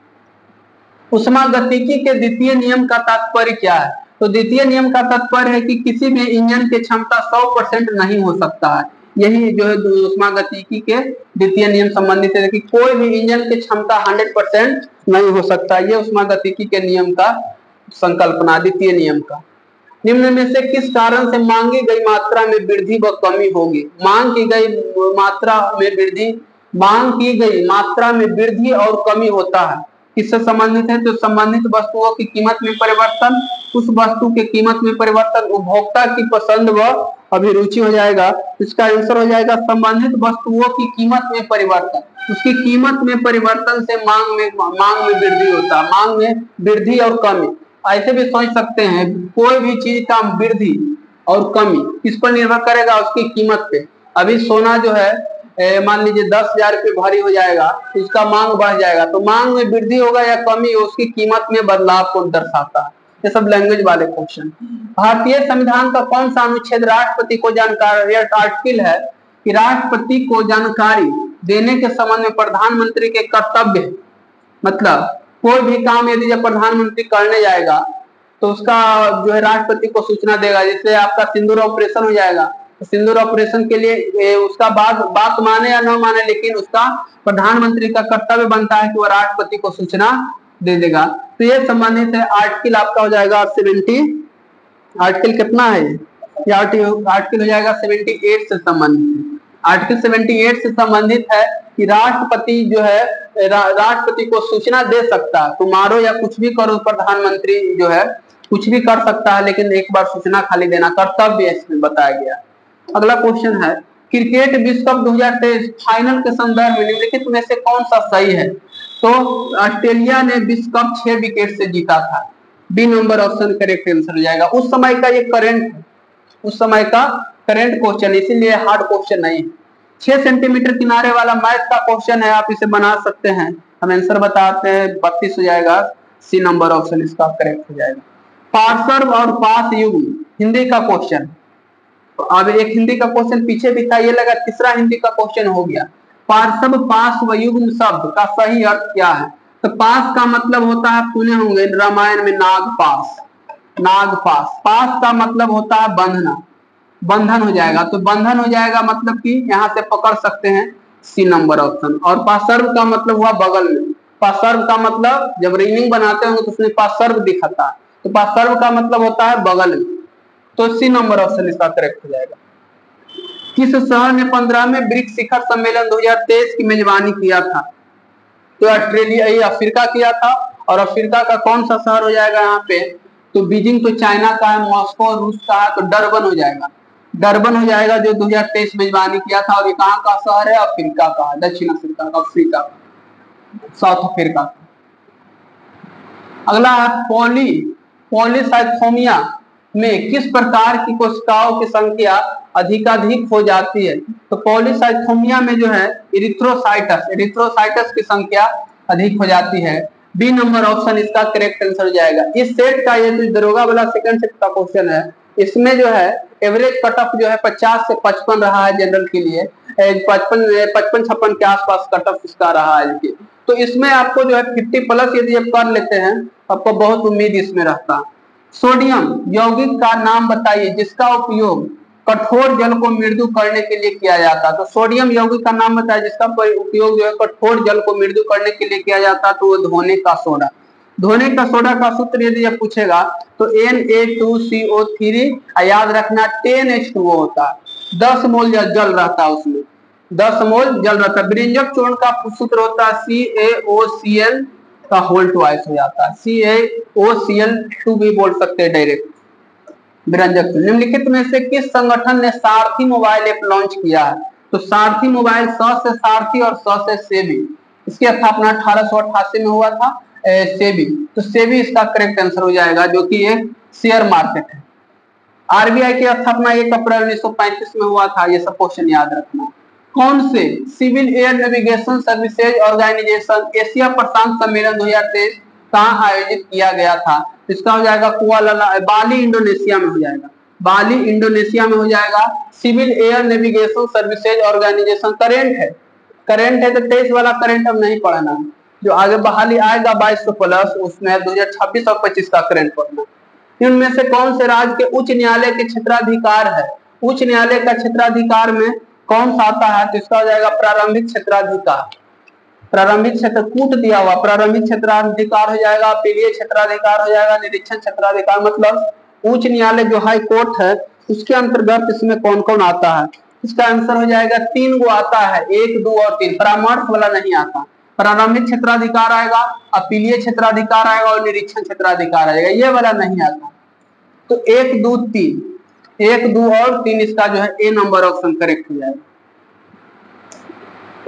Speaker 1: उष्मागतिकी के द्वितीय नियम का तात्पर्य क्या है? तो द्वितीय नियम का तात्पर्य है कि किसी भी इंजन की क्षमता 100% नहीं हो सकता है। यही जो है उष्मागतिकी के द्वितीय नियम संबंधित है कि कोई भी इंजन की क्षमता 100% नहीं हो सकता। ये उष्मागतिकी के नियम का संकल्पना, द्वितीय नियम का। निम्न में से किस कारण से मांगी गई मात्रा में वृद्धि व कमी होगी? मांग की गई मात्रा में वृद्धि और कमी होता है। किससे संबंधित है? तो संबंधित वस्तुओं की कीमत में परिवर्तन, उस वस्तु के कीमत में परिवर्तन, उपभोक्ता की पसंद व अभिरुचि हो जाएगा। इसका आंसर हो जाएगा संबंधित वस्तुओं की कीमत में परिवर्तन। उसकी कीमत में परिवर्तन से मांग में वृद्धि होता है। मांग में वृद्धि और कमी ऐसे भी सोच सकते हैं। कोई भी चीज का वृद्धि और कमी किस पर निर्भर करेगा? उसकी कीमत पे। अभी सोना जो है मान लीजिए 10,000 रुपये भारी हो जाएगा तो उसका मांग बढ़ जाएगा तो मांग में वृद्धि होगा या कमी, उसकी कीमत में बदलाव को दर्शाता है। ये सब लैंग्वेज वाले क्वेश्चन। भारतीय संविधान का कौन सा अनुच्छेद राष्ट्रपति को जानकारी, आर्टिकल है कि राष्ट्रपति को जानकारी देने के संबंध में प्रधानमंत्री के कर्तव्य है। मतलब कोई भी काम यदि जब प्रधानमंत्री करने जाएगा तो उसका जो है राष्ट्रपति को सूचना देगा। जैसे आपका सिंदूर ऑपरेशन हो जाएगा तो सिंदूर ऑपरेशन के लिए उसका बात माने या न माने, लेकिन उसका प्रधानमंत्री का कर्तव्य बनता है कि वह राष्ट्रपति को सूचना दे देगा। तो ये संबंधित है। आर्टिकल आपका हो जाएगा 70, आर्टिकल कितना है ये आर्टिकल हो जाएगा 78 से संबंधित। आर्टिकल 78 से संबंधित है कि राष्ट्रपति जो है राष्ट्रपति को सूचना दे सकता है। तुम्हारो या कुछ भी करो, प्रधानमंत्री जो है कुछ भी कर सकता है, लेकिन एक बार सूचना खाली देना कर्तव्य इसमें बताया गया। अगला क्वेश्चन है क्रिकेट विश्व कप 2023 फाइनल के संदर्भ में निम्नलिखित में से कौन सा सही है? तो ऑस्ट्रेलिया ने विश्व कप 6 विकेट से जीता था। B number option correct answer हो जाएगा। उस समय का ये करंट, उस समय का करंट क्वेश्चन, इसीलिए हार्ड क्वेश्चन नहीं है। 6 सेंटीमीटर किनारे वाला मैथ का क्वेश्चन है, आप इसे बना सकते हैं। हम आंसर बताते हैं, 32 हो जाएगा। सी नंबर ऑप्शन इसका करेक्ट हो जाएगा। पार्श्व और पास युग्म हिंदी का क्वेश्चन। तो अब एक हिंदी का क्वेश्चन पीछे भी था, ये लगा तीसरा हिंदी का क्वेश्चन हो गया। पार्श्व पास व युग्म शब्द का सही अर्थ क्या है? तो पास का मतलब होता है, सुने होंगे रामायण में नागपास, नागपास। पास का मतलब होता है बंधना, बंधन हो जाएगा। तो बंधन हो जाएगा मतलब कि यहाँ से पकड़ सकते हैं, सी नंबर ऑप्शन। और पार्श्व का मतलब हुआ बगल में। पार्श्व का मतलब जब रिंगिंग बनाते होंगे तो उसमें पार्श्व दिखाता है, तो पार्श्व का मतलब होता है बगल में। तो सी नंबर ऑप्शन इसका करेक्ट हो जाएगा। किस शहर ने 15वें ब्रिक्स शिखर सम्मेलन 2023 की मेजबानी किया था? तो ऑस्ट्रेलिया, ये अफ्रीका किया था। और अफ्रीका का कौन सा शहर हो जाएगा यहाँ पे? तो बीजिंग तो चाइना का है, मॉस्को रूस का है, तो डरबन हो जाएगा। डरबन हो जाएगा जो 2023 मेजबानी किया था। और ये कहाँ का शहर है? अफ्रीका का, दक्षिण अफ्रीका का, अफ्रीका, साउथ अफ्रीका। अगला है पॉलीसाइथोमिया में किस प्रकार की कोशिकाओं की संख्या अधिकाधिक हो जाती है? तो पॉलीसाइथोमिया में जो है इरिथ्रोसाइटस की संख्या अधिक हो जाती है। बी नंबर ऑप्शन इसका करेक्ट आंसर हो जाएगा। इस सेट का, ये जो दरोगा वाला सेकंड सेट का क्वेश्चन है, इसमें जो है एवरेज कट ऑफ जो है 50 से 55 रहा है जनरल के लिए। 55-56 के आसपास कट ऑफ इसका रहा है। तो इसमें आपको जो है 50 प्लस यदि आप कर लेते हैं, आपको बहुत उम्मीद इसमें रहता है। सोडियम यौगिक का नाम बताइए जिसका उपयोग कठोर जल को मृदु करने के लिए किया जाता है। तो सोडियम यौगिक का नाम बताइए जिसका उपयोग जो है कठोर जल को मृदु करने के लिए किया जाता है। तो वो धोने का सोडा। धोने का सोडा का सूत्र यदि आप पूछेगा तो Na2CO3, याद रखना 10H2O होता है। 10 मोल जल रहता है उसमें, 10 मोल जल रहता है। विरंजक चूर्ण का सूत्र होता है CaOCl का होल ट्वाइस हो जाता है। CaOCl2 भी बोल सकते हैं डायरेक्ट विरंजक। निम्नलिखित में से किस संगठन ने सारथी मोबाइल ऐप लॉन्च किया है? तो सारथी मोबाइल, स से सारथी और स से सेबी, इसकी स्थापना 1888 में हुआ था। सेबी, तो सेबी इसका करेक्ट आंसर हो जाएगा, जो कि एक शेयर मार्केट है। आरबीआई की स्थापना 1 अप्रैल 1935 में हुआ था। ये सब क्वेश्चन याद रखना। कौन से civil air navigation services organisation Asia प्रशांत सम्मेलन 2023 कहाँ आयोजित किया गया था? इसका हो जाएगा बाली, इंडोनेशिया में हो जाएगा। बाली, इंडोनेशिया में हो जाएगा। Civil air navigation services organization current है तो 23 वाला करेंट अब नहीं पढ़ना, जो आगे बहाली आएगा 2200 प्लस, उसमें 2026 और 25 का करेंट पढ़ना। इनमें से कौन से राज्य के उच्च न्यायालय के क्षेत्राधिकार है? उच्च न्यायालय का क्षेत्राधिकार में कौन सा आता है? तो इसका हो जाएगा प्रारंभिक क्षेत्राधिकार। प्रारंभिक क्षेत्र कूट दिया हुआ प्रारंभिक क्षेत्राधिकार हो जाएगा, अपीलीय क्षेत्राधिकार हो जाएगा, निरीक्षण क्षेत्राधिकार। मतलब उच्च न्यायालय जो हाई कोर्ट है उसके अंतर्गत इसमें कौन कौन आता है? इसका आंसर हो जाएगा 3 गो आता है, 1, 2 और 3। परामर्श वाला नहीं आता। प्रारंभिक क्षेत्राधिकार आएगा, अपीलीय क्षेत्राधिकार आएगा और निरीक्षण क्षेत्राधिकार आएगा, ये वाला नहीं आता। तो 1, 2, 3, 1, 2 और 3 इसका जो है ए नंबर ऑप्शन करेक्ट हो जाएगा।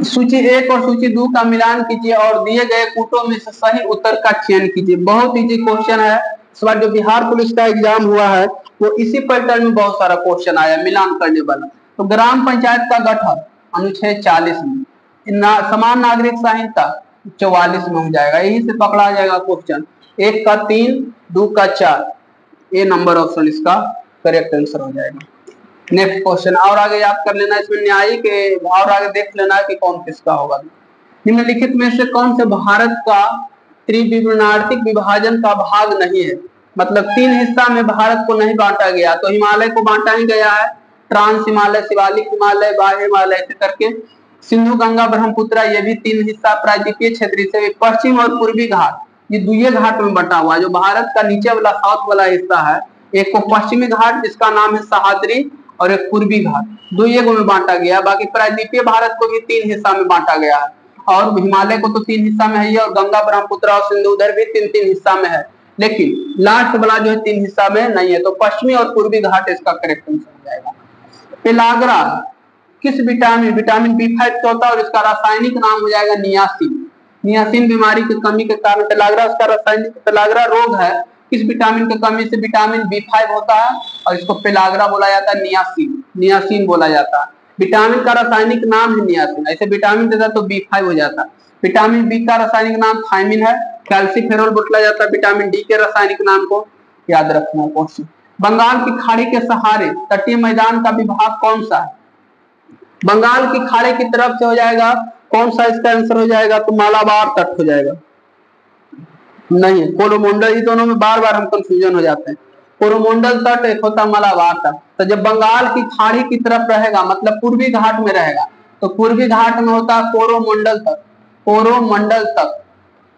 Speaker 1: सूची 1 और सूची 2 का मिलान कीजिए और दिए गए कूटों में से सही उत्तर का चयन कीजिए। बहुत इजी क्वेश्चन है। इस बार जो बिहार पुलिस का एग्जाम हुआ है वो इसी पैटर्न में बहुत सारा क्वेश्चन आया मिलान करने वाला। तो ग्राम पंचायत का गठन अनुच्छेद 40 में, समान नागरिक संहिता 44 में हो जाएगा। यही से पकड़ा जाएगा क्वेश्चन। 1 का 3, 2 का 4, ए नंबर ऑप्शन इसका करेक्ट आंसर हो जाएगा। नेक्स्ट क्वेश्चन और आगे याद कर लेना, इसमें न्यायिक और आगे देख लेना कि कौन किसका होगा। निम्नलिखित में से कौन से भारत का त्रिविनार्तिक विभाजन का भाग नहीं है, मतलब 3 हिस्सा में भारत को नहीं बांटा गया। तो हिमालय को बांटा ही गया है, ट्रांस हिमालय, शिवालिक हिमालय, बाह्य हिमालय ऐसे करके। सिंधु गंगा ब्रह्मपुत्र ये भी 3 हिस्सा, प्रायद्वीपीय क्षेत्र से पश्चिम और पूर्वी घाट ये दुए घाट में बटा हुआ है। जो भारत का नीचे वाला साउथ वाला हिस्सा है, एक को पश्चिमी घाट जिसका नाम है सह्याद्री और एक पूर्वी घाट, दुए में बांटा गया। बाकी प्रायद्वीपीय भारत को भी 3 हिस्सा में बांटा गया है, और हिमालय को तो 3 हिस्सा में है, और गंगा ब्रह्मपुत्र और सिंधु उधर भी 3-3 हिस्सा में है, लेकिन लास्ट वाला जो है 3 हिस्सा में नहीं है। तो पश्चिमी और पूर्वी घाट इसका करेक्ट आंसर हो जाएगा। पेलाग्रा किस विटामिन, विटामिन B5 का होता है और इसका रासायनिक नाम हो जाएगा नियासिन। नियासिन बीमारी की कमी के कारण पेलाग्रा उसका रासायनिक, पेलाग्रा रोग है किस विटामिन की कमी से, विटामिन B5 होता है और इसको पेलाग्रा बोला जाता है, नियासिन, नियासिन बोला जाता है। विटामिन का रासायनिक नाम है नियासिन, ऐसे विटामिन देता तो B5 हो जाता। विटामिन बी का रासायनिक नाम थायमिन है, कैल्सीफेरॉल बोला जाता है। विटामिन डी के रासायनिक नाम को याद रखना क्वेश्चन। बंगाल की खाड़ी के सहारे तटीय मैदान का विभाग कौन सा है, बंगाल की खाड़ी की तरफ से हो जाएगा कौन सा, इसका आंसर हो जाएगा तो मालाबार तट हो जाएगा, नहीं कोरोमंडल, ये दोनों में बार बार हम कंफ्यूजन हो जाते हैं। कोरोमंडल तट एक होता मालाबार तट। तो जब बंगाल की खाड़ी की तरफ रहेगा मतलब पूर्वी घाट में रहेगा, तो पूर्वी घाट में होता है कोरोमंडल तट, कोरोमंडल तट,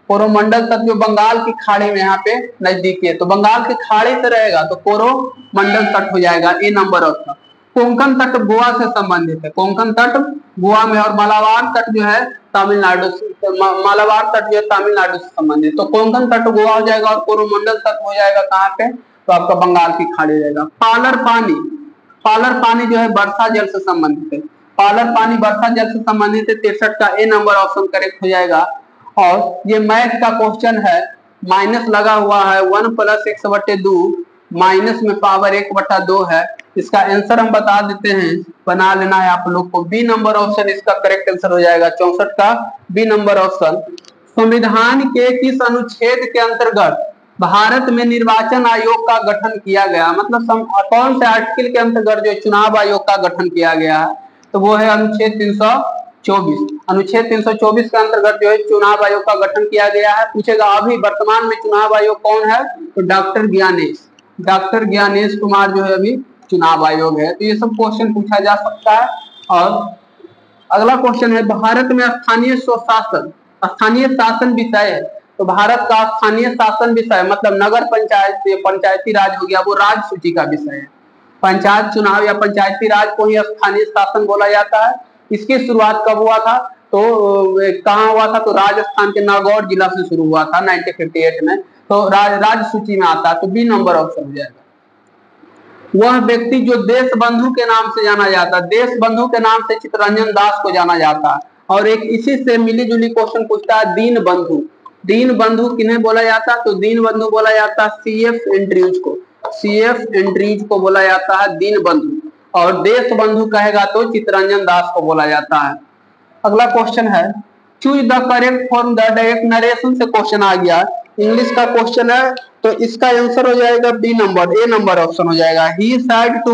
Speaker 1: कोरोमंडल तट जो बंगाल की खाड़ी में यहाँ पे नजदीकी है। तो बंगाल की खाड़ी से रहेगा तो कोरोमंडल तट हो जाएगा, ए नंबर ऑप्शन। कोंकण तट गोवा से संबंधित है, कोंकण तट गोवा में, और मालाबार तट जो है तमिलनाडु, मालाबार तट जो है तमिलनाडु से संबंधित। तो कोंकण तट गोवा हो जाएगा और कोरोमंडल तट हो जाएगा कहाँ पे, तो आपका बंगाल की खाड़ी रहेगा। पालर पानी, पालर पानी जो है वर्षा जल से संबंधित है, पालर पानी वर्षा जल से संबंधित है, 63 का ए नंबर ऑप्शन करेक्ट हो जाएगा। और ये मैथ का क्वेश्चन है, माइनस लगा हुआ है, 1 + x/2 माइनस में पावर 1/2 है। इसका आंसर हम बता देते हैं, बना लेना है आप लोग को। बी नंबर ऑप्शन इसका करेक्ट आंसर हो जाएगा, 64 का बी नंबर ऑप्शन। संविधान के किस अनुच्छेद के अंतर्गत भारत में निर्वाचन आयोग का गठन किया गया, मतलब कौन से आर्टिकल के अंतर्गत जो चुनाव आयोग का गठन किया गया है, तो वो है अनुच्छेद 324। अनुच्छेद 324 के अंतर्गत जो है चुनाव आयोग का गठन किया गया है। पूछेगा अभी वर्तमान में चुनाव आयोग कौन है, तो डॉक्टर ज्ञानेश, डॉक्टर ज्ञानेश कुमार जो है अभी चुनाव आयोग है। तो ये सब क्वेश्चन पूछा जा सकता है। और अगला क्वेश्चन है, भारत में स्थानीय स्वशासन, स्थानीय शासन विषय है। तो भारत का स्थानीय शासन विषय मतलब नगर पंचायत, पंचायती राज हो गया, वो राज्य सूची का विषय है। पंचायत चुनाव या पंचायती राज को ही स्थानीय शासन बोला जाता है। इसकी शुरुआत कब हुआ था, तो कहाँ हुआ था, तो राजस्थान के नागौर जिला से शुरू हुआ था 1958 में। तो राज्य सूची में आता है, तो बी नंबर ऑप्शन हो जाएगा। वह व्यक्ति जो देश बंधु के नाम से जाना जाता है, देश बंधु के नाम से चित्तरंजन दास को जाना जाता है। और एक इसी से मिली जुली क्वेश्चन पूछता है, दीन बंधु, दीन बंधु किन्हें बोला जाता है, तो दीन बंधु बोला जाता है CF एंड्रयूज को, CF एंड्रयूज को बोला जाता है दीन बंधु। और देश बंधु कहेगा तो चित्तरंजन दास को बोला जाता है। अगला क्वेश्चन है, choose the correct form the direct narration से क्वेश्चन आ गया, इंग्लिश का क्वेश्चन है। तो इसका आंसर हो जाएगा बी नंबर, ए नंबर ऑप्शन हो जाएगा। He said to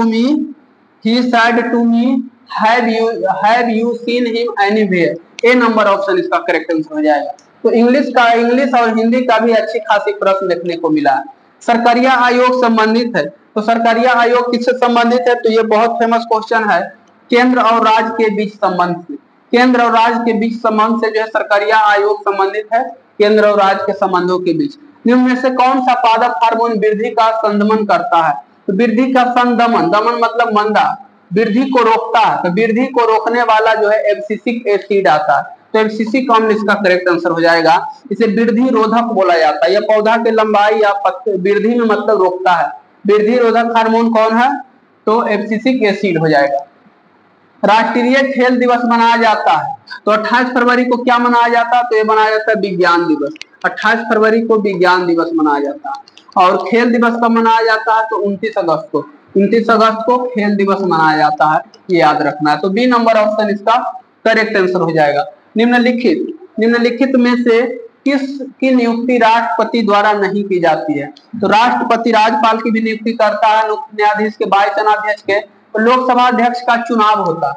Speaker 1: me, have you seen him anywhere? A number option इसका करेक्ट आंसर हो जाएगा। तो इंग्लिश और हिंदी का भी अच्छी खासी प्रश्न देखने को मिला है। सरकारिया आयोग संबंधित है, तो सरकारिया आयोग किससे संबंधित है, तो ये बहुत फेमस क्वेश्चन है, केंद्र और राज्य के बीच संबंध से, केंद्र और राज्य के बीच संबंध से जो है सरकारिया आयोग संबंधित है, केंद्र और राज्य के संबंधों के बीच। निम्न में से कौन सा पादप हार्मोन वृद्धि का संदमन करता है, तो वृद्धि का संदमन, दमन मतलब मंदा, वृद्धि को रोकता है। तो वृद्धि को रोकने वाला जो है एब्सिसिक एसिड आता है, तो एब्सिसिक अम्ल इसका करेक्ट आंसर हो जाएगा। इसे वृद्धि रोधक बोला जाता है, यह पौधा के लंबाई या वृद्धि में मतलब रोकता है। वृद्धि रोधक हार्मोन कौन है, तो एब्सिसिक एसिड हो जाएगा। राष्ट्रीय खेल दिवस मनाया जाता है, तो 28 फरवरी को क्या मनाया जाता है, तो ये मनाया जाता है विज्ञान दिवस। 28 फरवरी को विज्ञान दिवस मनाया जाता है। और खेल दिवस कब मनाया जाता है, तो 29 अगस्त को, 29 अगस्त को खेल दिवस मनाया जाता है, ये याद रखना है। तो बी नंबर ऑप्शन इसका करेक्ट आंसर हो जाएगा। निम्नलिखित में से किसकी नियुक्ति राष्ट्रपति द्वारा नहीं की जाती है, तो राष्ट्रपति राज्यपाल की भी नियुक्ति करता है, मुख्य न्यायाधीश के 22 जनाध्यक्ष के, तो लोकसभा अध्यक्ष का चुनाव होता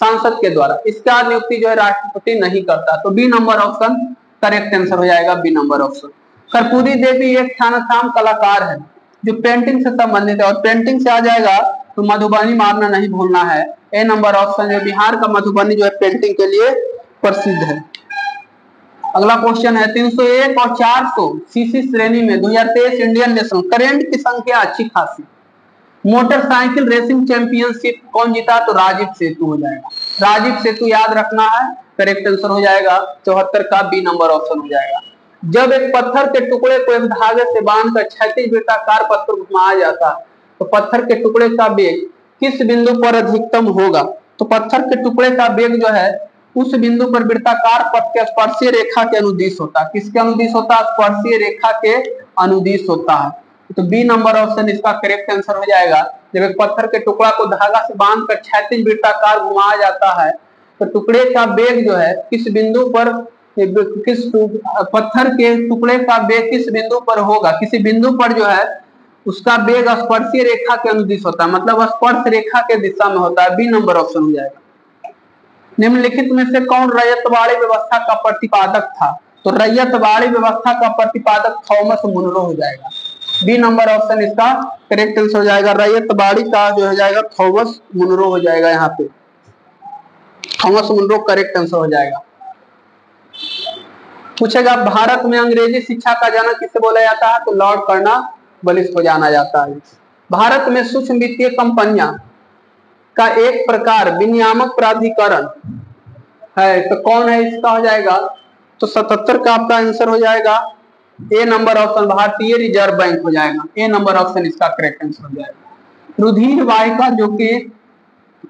Speaker 1: सांसद के द्वारा, इसका नियुक्ति जो है राष्ट्रपति नहीं करता। तो B number option correct answer हो जाएगा, B number option. Karpoori Devi एक ख्यातनाम कलाकार है जो पेंटिंग से संबंधित है, और पेंटिंग से आ जाएगा तो मधुबनी मारना नहीं भूलना है, ए नंबर ऑप्शन। जो बिहार का मधुबनी जो है पेंटिंग के लिए प्रसिद्ध है। अगला क्वेश्चन है 301 और 400 सीसी श्रेणी में 2023 इंडियन नेशनल करेंट की संख्या अच्छी खासी। मोटरसाइकिल रेसिंग चैंपियनशिप कौन जीता? तो राजीव सेतु हो जाएगा। राजीव सेतु याद रखना है, करेक्ट आंसर हो जाएगा 74 का बी नंबर ऑप्शन हो जाएगा। जब एक पत्थर के टुकड़े को एक धागे से बांधकर क्षैतिज वृत्ताकार पथ पर घुमाया जाता है तो पत्थर के टुकड़े का वेग किस बिंदु पर अधिकतम होगा? तो पत्थर के टुकड़े का वेग जो है उस बिंदु पर वृत्ताकार पथ के स्पर्शीय रेखा के अनुदिश होता है। किसके अनुदिश होता है? स्पर्शीय रेखा के अनुदिश होता है। तो बी नंबर ऑप्शन इसका करेक्ट आंसर हो जाएगा। जब एक पत्थर के टुकड़ा को धागा से बांधकर क्षैतिज वृत्ताकार घुमाया जाता है तो टुकड़े का वेग जो है किस बिंदु पर, किस पत्थर के टुकड़े का वेग किस बिंदु पर होगा? किसी बिंदु पर जो है उसका वेग स्पर्शीय रेखा के अनुदिश होता है, मतलब स्पर्श रेखा के दिशा में होता है। बी नंबर ऑप्शन हो जाएगा। निम्नलिखित में से कौन रैयतवाड़ी व्यवस्था का प्रतिपादक था? तो रैयतवाड़ी व्यवस्था का प्रतिपादक थॉमस मुनरो हो जाएगा। बी नंबर ऑप्शन इसका करेक्ट आंसर हो जाएगा। रैयतवाड़ी का जो हो जाएगा थॉमस मुनरो हो जाएगा। यहाँ पे थॉमस मुनरो करेक्ट आंसर हो जाएगा। पूछेगा भारत में अंग्रेजी शिक्षा का जनक किसे बोला जाता है? तो लॉर्ड कॉर्नवालिस को जाना जाता है। भारत में सूक्ष्म वित्तीय कंपनियां का एक प्रकार विनियामक प्राधिकरण है, तो कौन है? इसका हो जाएगा तो 77 का आपका आंसर हो जाएगा ए नंबर ऑप्शन, भारतीय रिजर्व बैंक हो जाएगा। ए नंबर ऑप्शन इसका करेक्ट आंसर हो जाएगा। रुधिर वाहिका जो कि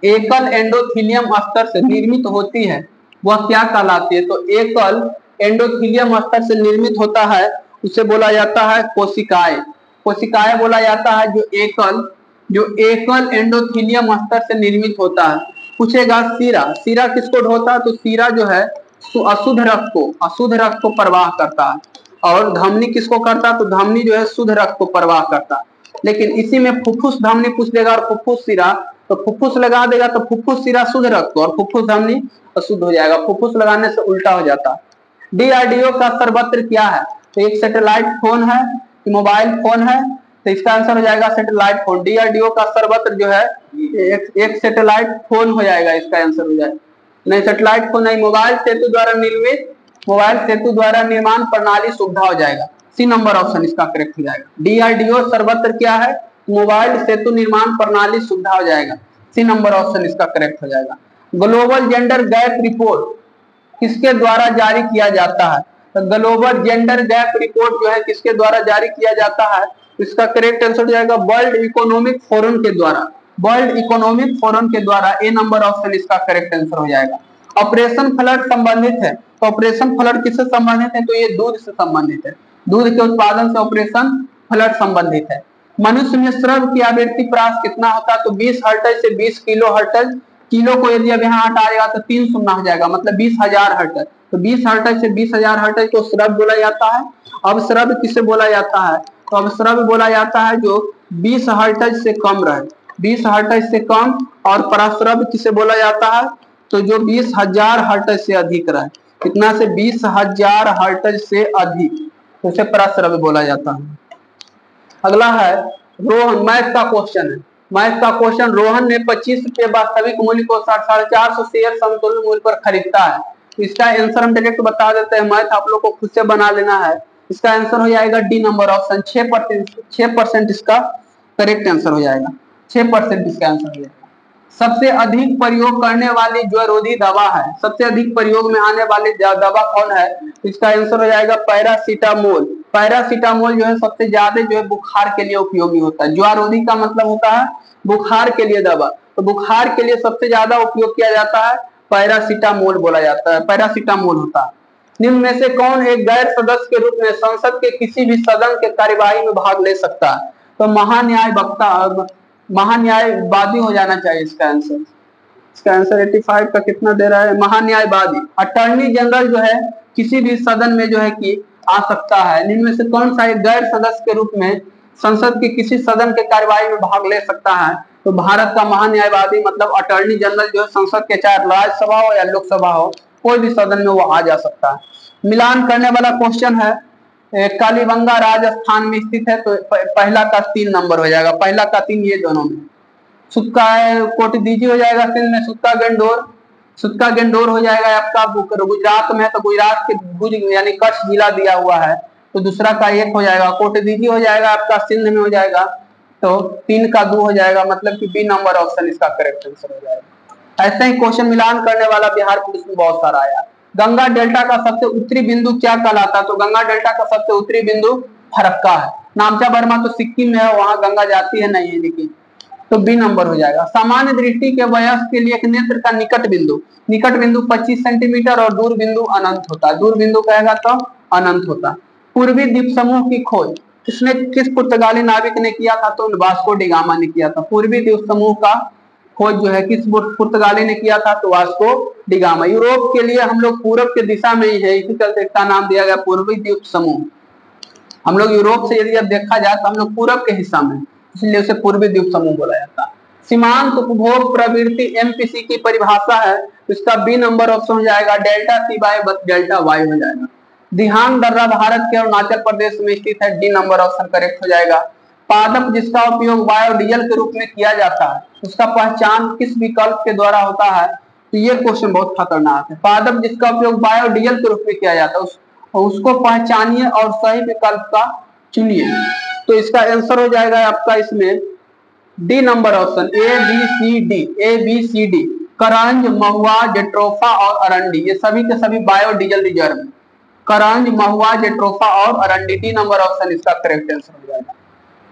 Speaker 1: एकल एंडोथेलियम स्तर से निर्मित होती है वह क्या कहलाती है? तो एकल एंडोथेलियम स्तर से निर्मित होता है उसे बोला जाता है कोशिकाएं। कोशिकाएं बोला जाता है जो एकल एंडोथेलियम स्तर से निर्मित होता है। पूछेगा सीरा, सीरा किसको ढोता है? तो सीरा जो है अशुद्ध रक्त को प्रवाह करता है, और धमनी किसको करता है? तो धमनी जो है शुद्ध रक्त को प्रवाह करता है। लेकिन इसी में फुफ्फुस धमनी पूछ देगा और फुफ्फुस सीरा, तो फुफ्फुस लगा देगा तो फुफ्फुस सीरा शुद्ध रक्त और फुफ्फुस धमनी अशुद्ध हो जाएगा। फुफ्फुस लगाने से उल्टा हो जाता है। डीआरडीओ का सर्वत्र क्या है? तो एक सैटेलाइट फोन है, मोबाइल फोन है, तो इसका आंसर हो जाएगा सैटेलाइट फोन। डीआरडीओ का सर्वत्र जो है एक सैटेलाइट फोन हो जाएगा, इसका आंसर हो जाएगा। नहीं, सैटेलाइट फोन नहीं, मोबाइल सेतु द्वारा निर्माण प्रणाली सुविधा हो जाएगा। सी नंबर ऑप्शन इसका करेक्ट हो जाएगा। डीआरडीओ सर्वत्र क्या है? मोबाइल सेतु निर्माण प्रणाली सुविधा हो जाएगा। सी नंबर ऑप्शन इसका करेक्ट हो जाएगा। ग्लोबल जेंडर गैप रिपोर्ट किसके द्वारा जारी किया जाता है? तो ग्लोबल जेंडर गैप रिपोर्ट जो है किसके द्वारा जारी किया जाता है? इसका करेक्ट आंसर हो जाएगा वर्ल्ड इकोनॉमिक फोरम के द्वारा। वर्ल्ड इकोनॉमिक फोरम के द्वारा ए नंबर ऑप्शन इसका करेक्ट आंसर हो जाएगा। ऑपरेशन फ्लड संबंधित है, तो ऑपरेशन फ्लड किससे संबंधित है? तो ये दूध से संबंधित है। दूध के उत्पादन से ऑपरेशन फ्लड संबंधित है। मनुष्य में स्राव की आवृत्ति प्रास कितना होता है? तो 20 हर्ट्ज से 20 किलो हर्ट्ज। किलो को यदि अब यहाँ हटा देगा तो 3 शून्य हो जाएगा, मतलब 20,000 हर्ट्ज। तो 20 हर्ट्ज से 20,000 हर्ट्ज को स्राव बोला जाता है। अब स्राव किसे बोला जाता है? तो अब स्राव बोला जाता है जो 20 हर्ट्ज से कम रहे, 20 हर्ट्ज से कम। और पराश्रव किसे बोला जाता है? तो जो 20,000 हर्ट्ज से अधिक रहे। कितना से? 20,000 हर्ट्ज से अधिक, तो उसे पराश्रव बोला जाता है। अगला है रोहन, मैथ का क्वेश्चन है। मैथ का क्वेश्चन, रोहन ने 25 रुपये वास्तविक मूल्य को 450 शेयर समतुल्य मूल्य पर खरीदता है। इसका आंसर हम डायरेक्ट बता देते हैं, मैथ आप लोग को खुद से बना लेना है। इसका आंसर हो जाएगा डी नंबर ऑप्शन, 6% इसका करेक्ट आंसर हो जाएगा। 6% इसका आंसर हो जाएगा। सबसे अधिक प्रयोग करने वाली ज्वरोधी दवा है, सबसे अधिक प्रयोग में आने वाली दवा कौन है? इसका आंसर हो जाएगा पैरासीटामोल। पैरासीटामोल जो है सबसे ज्यादा जो है बुखार के लिए उपयोगी होता है। ज्वरोधी का मतलब होता है बुखार के लिए दवा, तो बुखार के लिए सबसे ज्यादा उपयोग किया जाता है पैरासीटामोल बोला जाता है, पैरासीटामोल होता है। निम्न में से कौन एक गैर सदस्य के रूप में संसद के किसी भी सदन के कार्यवाही में भाग ले सकता है? तो महान्यायवादी हो जाना चाहिए इसका आंसर। इसका आंसर 85 का कितना दे रहा है? महान्यायवादी। अटॉर्नी जनरल जो है किसी भी सदन में जो है कि आ सकता है। इनमें से कौन सा एक गैर सदस्य के रूप में संसद के किसी सदन के कार्यवाही में भाग ले सकता है? तो भारत का महान्यायवादी मतलब अटॉर्नी जनरल जो है संसद के, चाहे राज्यसभा हो या लोकसभा हो, कोई भी सदन में वो आ जा सकता है। मिलान करने वाला क्वेश्चन है, कालीबंगा राजस्थान में स्थित है, तो पहला का 3 नंबर हो जाएगा, पहला का 3 ये दोनों में। सुक्का है कोटदीजी हो जाएगा सिंध में, सुक्का गेंडोर हो जाएगा आपका गुजरात में, तो गुजरात के भुज यानी कच्छ जिला दिया हुआ है, तो दूसरा का 1 हो जाएगा। कोटदीजी हो जाएगा आपका सिंध में हो जाएगा, तो 3 का 2 हो जाएगा, मतलब कि बी नंबर ऑप्शन इसका करेक्ट आंसर हो जाएगा। ऐसे ही क्वेश्चन मिलान करने वाला बिहार पुलिस में बहुत सारा आया। गंगा डेल्टा का सबसे उत्तरी बिंदु क्या कहलाता है? तो गंगा डेल्टा का सबसे उत्तरी बिंदु फरक्का है। नामचा बर्मा तो सिक्किम में है, वहां गंगा जाती है नहीं है, लेकिन तो बी नंबर हो जाएगा। सामान्य दृष्टि के वयस्क के लिए एक नेत्र का निकट बिंदु 25 सेंटीमीटर और दूर बिंदु अनंत होता है। दूर बिंदु कहेगा तो अनंत होता। पूर्वी द्वीप समूह की खोज किस पुर्तगाली नाविक ने किया था? तो वास्को डी गामा ने किया था। पूर्वी द्वीप समूह का खोज जो है किस पुर्तगाली ने किया था? तो वास्को डी गामा। यूरोप के लिए हम लोग पूरब के दिशा में ही है, इसी चलते इसका नाम दिया गया पूर्वी द्वीप समूह। हम लोग यूरोप से यदि अब देखा जाए तो हम लोग पूरब के हिस्सा में, इसलिए उसे पूर्वी द्वीप समूह बोला जाता है। सीमांत उपभोग प्रवृत्ति एमपीसी की परिभाषा है, तो इसका बी नंबर ऑप्शन हो जाएगा, delta C by delta Y हो जाएगा। दिहांग दर्रा भारत के अरुणाचल प्रदेश में स्थित है, डी नंबर ऑप्शन करेक्ट हो जाएगा। पादप जिसका उपयोग बायोडीजल के रूप में किया जाता है, उसका पहचान किस विकल्प के द्वारा होता है? तो ये क्वेश्चन बहुत खतरनाक है। पादप जिसका उपयोग बायोडीजल के रूप में किया जाता है उसको पहचानिए और सही विकल्प का चुनिए। तो इसका आंसर हो जाएगा आपका इसमें D number option, A B C D. करंज, महुआ, जेट्रोफा और अरंडी, ये सभी के सभी बायोडीजल रिजर्व है। करंज, महुआ, जेट्रोफा और अरंडी, डी नंबर ऑप्शन इसका करेक्ट आंसर हो जाएगा।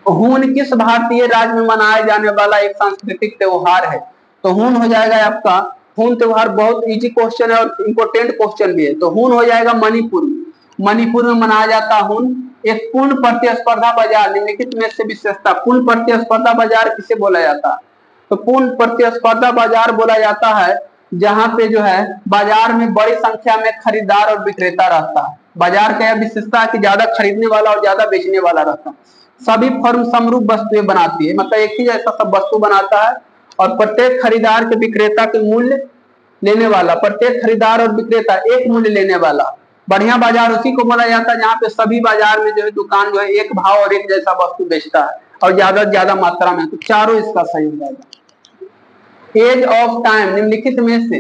Speaker 1: हून किस भारतीय राज्य में मनाया जाने वाला एक सांस्कृतिक त्योहार है? तो हून हो जाएगा आपका, हून त्योहार बहुत इजी क्वेश्चन है और इम्पोर्टेंट क्वेश्चन भी है, तो हून हो जाएगा मणिपुर में। मणिपुर में मनाया जाता हून। एक पूर्ण प्रतिस्पर्धा बाजार निम्नलिखित में से विशेषता, पूर्ण प्रतिस्पर्धा बाजार किसे बोला जाता है? तो पूर्ण प्रतिस्पर्धा बाजार बोला जाता है जहां पे जो है बाजार में बड़ी संख्या में खरीदार और विक्रेता रहता है। बाजार का यह विशेषता है कि ज्यादा खरीदने वाला और ज्यादा बेचने वाला रहता है। सभी फर्म समरूप वस्तुएं बनाती है, मतलब एक ही जैसा सब वस्तु बनाता है, और प्रत्येक खरीदार के विक्रेता के मूल्य लेने वाला, प्रत्येक खरीदार और विक्रेता एक मूल्य लेने वाला। बढ़िया बाजार उसी को बोला जाता है जहाँ पे सभी बाजार में जो है दुकान जो है एक भाव और एक जैसा वस्तु बेचता है और ज्यादा से ज्यादा मात्रा में, तो चारों इसका सही हो जाएगा। एज ऑफ टाइम निम्नलिखित में से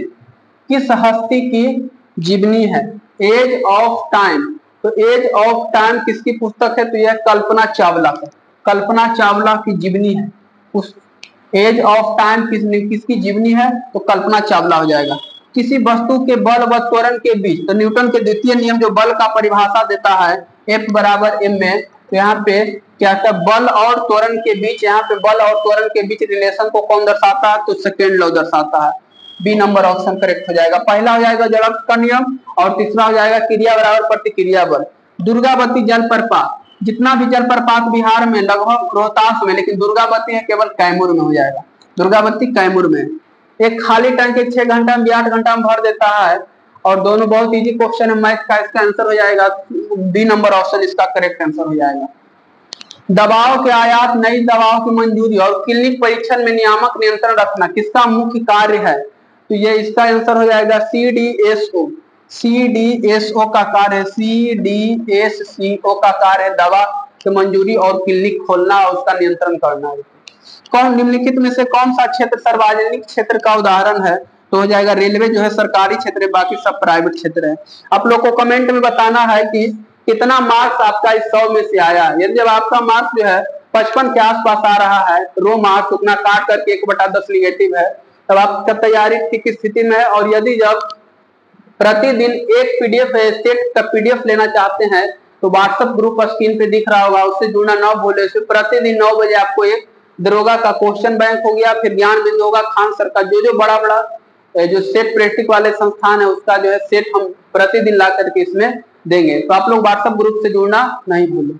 Speaker 1: किस हस्ती की जीवनी है? एज ऑफ टाइम, तो एज ऑफ टाइम किसकी पुस्तक है? तो यह कल्पना चावला का, कल्पना चावला की जीवनी है। उस एज ऑफ टाइम किसकी जीवनी है? तो कल्पना चावला हो जाएगा। किसी वस्तु के बल व त्वरण के बीच, तो न्यूटन के द्वितीय नियम जो बल का परिभाषा देता है F बराबर m में, तो यहाँ पे क्या था, बल और त्वरण के बीच, यहाँ पे बल और त्वरण के बीच रिलेशन को कौन दर्शाता है? तो सेकेंड लॉ दर्शाता है। बी नंबर ऑप्शन करेक्ट हो जाएगा। पहला हो जाएगा जड़त्व का नियम और तीसरा हो जाएगा क्रिया बराबर प्रतिक्रिया बल। दुर्गावती जलप्रपात, जितना भी जलप्रपात बिहार में लगभग रोहतास में, लेकिन दुर्गावती है केवल कैमूर में हो जाएगा। दुर्गावती कैमूर में। एक खाली टैंक 6 घंटा में 8 घंटा में भर देता है, और दोनों बहुत इजी क्वेश्चन है मैथ का, इसका आंसर हो जाएगा डी नंबर ऑप्शन इसका करेक्ट आंसर हो जाएगा। दवाओं के आयात, नई दवाओं की मंजूरी और क्लिनिक परीक्षण में नियामक नियंत्रण रखना किसका मुख्य कार्य है? तो ये इसका आंसर हो जाएगा CDSO। CDSO का कार्य है, CDSCO का कार्य है दवा की मंजूरी और क्लिनिक खोलना और उसका नियंत्रण करना। कौन निम्नलिखित में से कौन सा क्षेत्र सार्वजनिक क्षेत्र का उदाहरण है? तो हो जाएगा रेलवे जो है सरकारी क्षेत्र है, बाकी सब प्राइवेट क्षेत्र है। आप लोग को कमेंट में बताना है कि कितना मार्क्स आपका इस 100 में से आया। यदि जब आपका मार्क्स जो है 55 के आसपास आ रहा है, रो मार्क्स उतना काट करके 1/10 निगेटिव है, तब आपका तैयारी ठीक स्थिति में है। और यदि जब प्रतिदिन एक PDF सेट का PDF लेना चाहते हैं तो व्हाट्सएप ग्रुप स्क्रीन पे दिख रहा होगा, उससे जुड़ना न भूले। प्रतिदिन 9 बजे आपको एक दरोगा का क्वेश्चन बैंक हो गया, फिर ज्ञान बिंदु होगा, खान सर का जो बड़ा बड़ा जो सेट प्रैक्टिक वाले संस्थान है उसका जो है सेट हम प्रतिदिन ला करके इसमें देंगे। तो आप लोग व्हाट्सएप ग्रुप से जुड़ना नहीं भूलें।